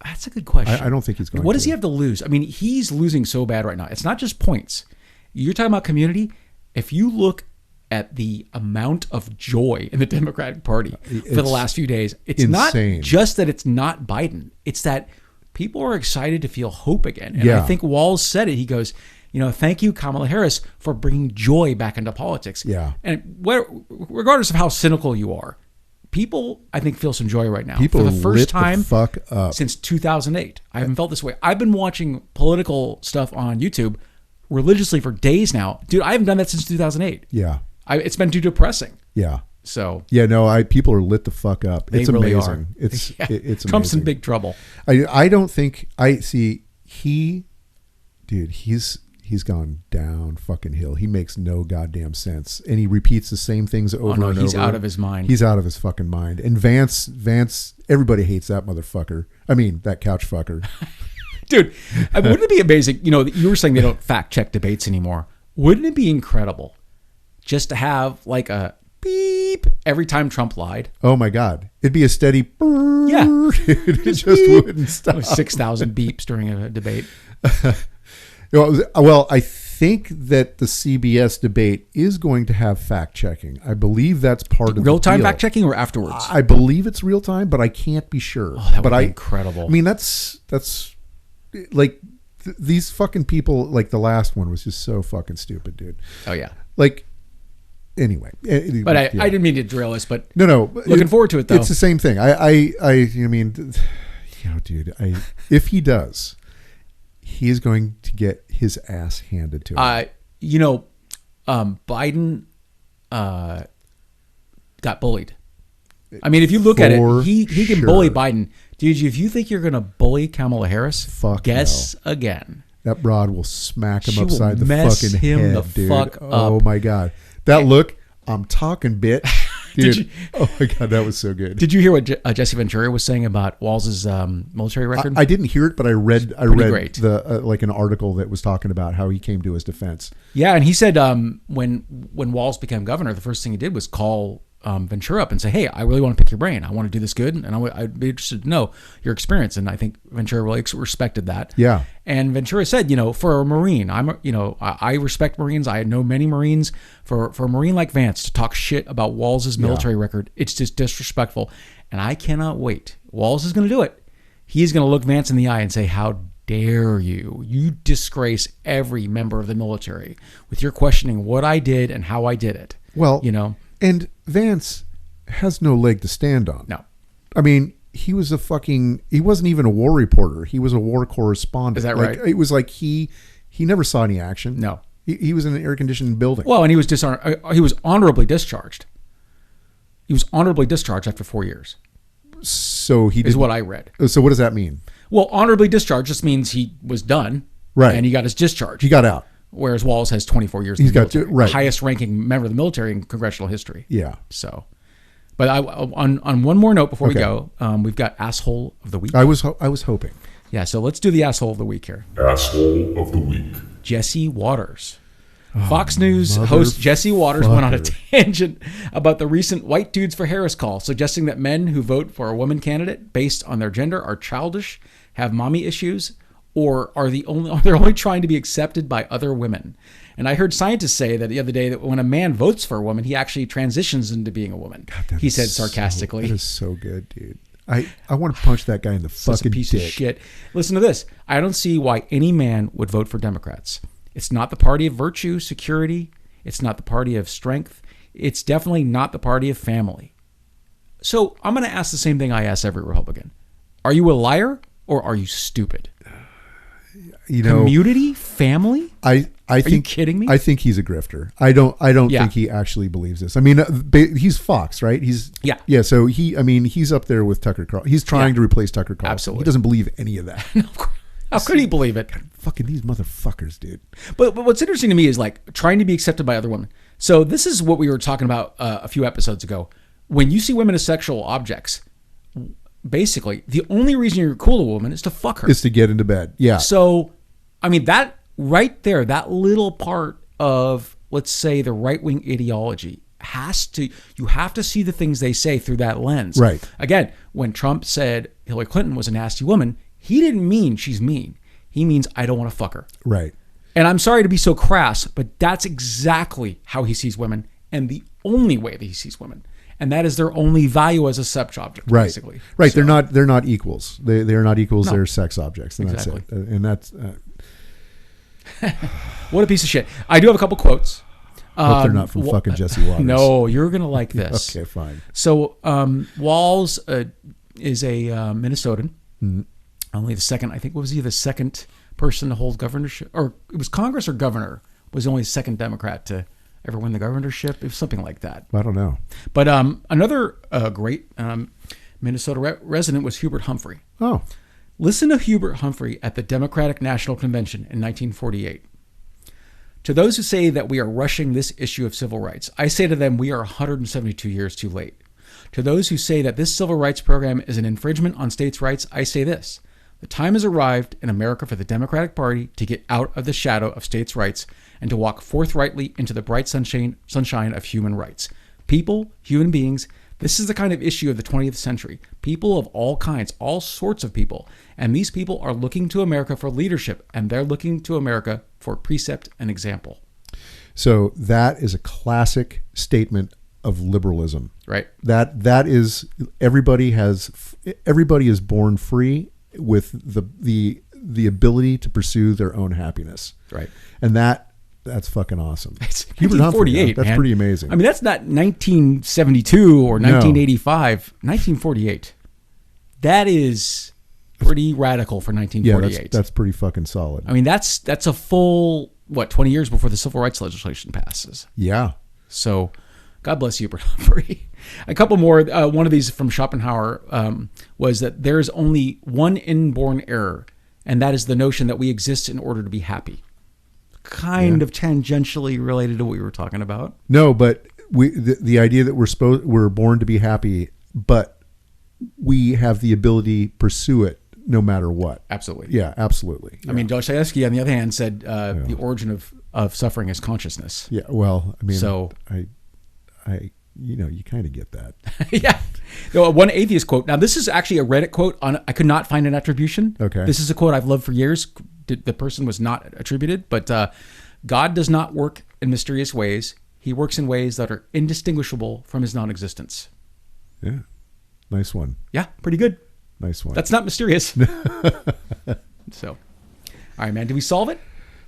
That's a good question. I don't think he's going to. What does he have to lose? I mean, he's losing so bad right now. It's not just points. You're talking about community. If you look at the amount of joy in the Democratic Party for the last few days, it's insane. Not just that it's not Biden. It's that people are excited to feel hope again. And I think Walz said it. He goes, thank you, Kamala Harris, for bringing joy back into politics. Yeah. And regardless of how cynical you are, people, I think, feel some joy right now. People for the first time the fuck up. Since 2008. I haven't felt this way. I've been watching political stuff on YouTube religiously for days now. Dude, I haven't done that since 2008. Yeah. It's been too depressing. Yeah. So. Yeah, no, people are lit the fuck up. It's really amazing. Are. It's amazing. Trump's in big trouble. I don't think, he's gone down fucking hill. He makes no goddamn sense. And he repeats the same things over and over. He's out of his mind. He's out of his fucking mind. And Vance, everybody hates that motherfucker. I mean, that couch fucker. Dude, wouldn't it be amazing? You were saying they don't fact check debates anymore. Wouldn't it be incredible just to have like a beep every time Trump lied? Oh my God. It'd be a steady brrr. Yeah. It just wouldn't stop. 6,000 beeps during a debate. Well, I think that the CBS debate is going to have fact checking. I believe that's part of the real-time fact checking or afterwards? I believe it's real time, but I can't be sure. Oh, that would be incredible. I mean, that's like these fucking people. Like the last one was just so fucking stupid, dude. Oh yeah. Like anyway, but I didn't mean to drill us, but no. Looking forward to it though. It's the same thing. I mean, dude. If he does. He is going to get his ass handed to him. Biden got bullied. I mean, if you look at it, he can bully Biden. Dude, if you think you're going to bully Kamala Harris, guess again. That broad will smack him upside the mess fucking him head, the dude. fuck up. Oh my God. That look, I'm talking, bitch. Dude, oh my God, that was so good. Did you hear what Jesse Ventura was saying about Walls's military record? I didn't hear it, but I read great. the like an article that was talking about how he came to his defense. Yeah, and he said when Walls became governor, the first thing he did was call Ventura up and say, "Hey, I really want to pick your brain. I want to do this good, and I'd be interested to know your experience." And I think Ventura really respected that. Yeah. And Ventura said, for a Marine, I respect Marines. I know many Marines. For a Marine like Vance to talk shit about Walls's military record, it's just disrespectful. And I cannot wait. Walls is going to do it. He's going to look Vance in the eye and say, "How dare you? You disgrace every member of the military with your questioning what I did and how I did it." Well, and Vance has no leg to stand on. No. I mean, he wasn't even a war reporter. He was a war correspondent. Is that right? It was like he never saw any action. No. He was in an air-conditioned building. Well, and he was honorably discharged. He was honorably discharged after 4 years. So is what I read. So what does that mean? Well, honorably discharged just means he was done. Right. And he got his discharge. He got out. Whereas Walls has 24 years in the military. Right. Highest ranking member of the military in congressional history. Yeah. So, but on one more note before we go, we've got Asshole of the Week. I was hoping. Yeah, so let's do the Asshole of the Week here. Asshole of the Week. Jesse Waters. Fox News host Jesse Waters went on a tangent about the recent White Dudes for Harris call, suggesting that men who vote for a woman candidate based on their gender are childish, have mommy issues, or are they're only trying to be accepted by other women. And I heard scientists say that the other day that when a man votes for a woman, he actually transitions into being a woman. God, he said sarcastically. That is so good, dude. I want to punch that guy in the fucking piece dick. Of shit. Listen to this. I don't see why any man would vote for Democrats. It's not the party of virtue, security. It's not the party of strength. It's definitely not the party of family. So I'm going to ask the same thing I ask every Republican. Are you a liar or are you stupid? Community, family. I think. Are you kidding me? I think he's a grifter. I don't think he actually believes this. I mean, he's Fox, right? Yeah. So he's up there with Tucker Carlson. He's trying to replace Tucker Carlson. Absolutely. He doesn't believe any of that. How could he believe it? God, fucking these motherfuckers, dude. But what's interesting to me is like trying to be accepted by other women. So this is what we were talking about a few episodes ago. When you see women as sexual objects, basically the only reason you're cool to a woman is to fuck her. Is to get into bed. Yeah. So, I mean, that right there, that little part of, let's say, the right-wing ideology you have to see the things they say through that lens. Right. Again, when Trump said Hillary Clinton was a nasty woman, he didn't mean she's mean. He means I don't want to fuck her. Right. And I'm sorry to be so crass, but that's exactly how he sees women and the only way that he sees women. And that is their only value as a sex object, right. basically. Right. So, they're not equals. They're not equals. No. They're sex objects. And exactly. That's it. And that's... What a piece of shit. I do have a couple quotes. Hope they're not from fucking Jesse Waters. No, you're going to like this. Okay, fine. So Walls is a Minnesotan. Mm-hmm. Only the second, I think, was he the second person to hold governorship? Or it was Congress or governor was only the second Democrat to ever win the governorship? It was something like that. I don't know. But another great Minnesota resident was Hubert Humphrey. Oh. Listen to Hubert Humphrey at the Democratic National Convention in 1948. To those who say that we are rushing this issue of civil rights, I say to them we are 172 years too late. To those who say that this civil rights program is an infringement on states' rights, I say this. The time has arrived in America for the Democratic Party to get out of the shadow of states' rights and to walk forthrightly into the bright sunshine of human rights. People, human beings, this is the kind of issue of the 20th century. People of all kinds, all sorts of people. And these people are looking to America for leadership, and they're looking to America for precept and example. So that is a classic statement of liberalism. Right. That is everybody is born free with the ability to pursue their own happiness. Right. And that's fucking awesome. It's 1948, that's man. pretty amazing. I mean, that's not 1972 or 1985. 1948. That is pretty radical for 1948. Yeah, that's pretty fucking solid. I mean, that's a full 20 years before the civil rights legislation passes. Yeah. So, God bless you, Hubert Humphrey. A couple more. One of these from Schopenhauer was that there is only one inborn error, and that is the notion that we exist in order to be happy. Kind of tangentially related to what we were talking about. No, but the idea that we're born to be happy, but we have the ability to pursue it no matter what. Absolutely. Yeah, absolutely. Yeah. I mean, Dostoevsky, on the other hand, said the origin of suffering is consciousness. Yeah. Well, I mean, so I you kind of get that. Yeah. One atheist quote. Now, this is actually a Reddit quote. I could not find an attribution. Okay. This is a quote I've loved for years. The person was not attributed, but God does not work in mysterious ways. He works in ways that are indistinguishable from his non-existence. Yeah. Nice one. Yeah, pretty good. Nice one. That's not mysterious. So, all right, man. Did we solve it?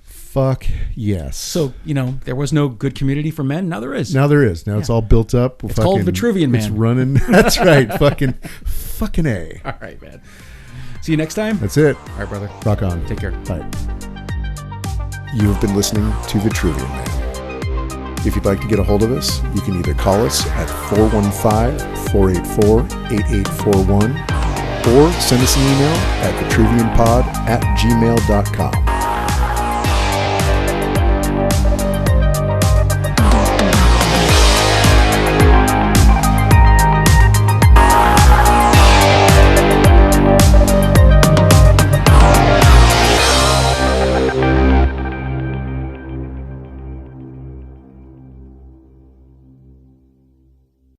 Fuck yes. So, there was no good community for men. Now there is. Now there is. Now it's all built up. It's called Vitruvian Man. It's running. That's right. Fucking A. All right, man. See you next time. That's it. All right, brother. Rock on. Take care. Bye. You have been listening to Vitruvian Man. If you'd like to get a hold of us, you can either call us at 415-484-8841 or send us an email at vitruvianpod@gmail.com.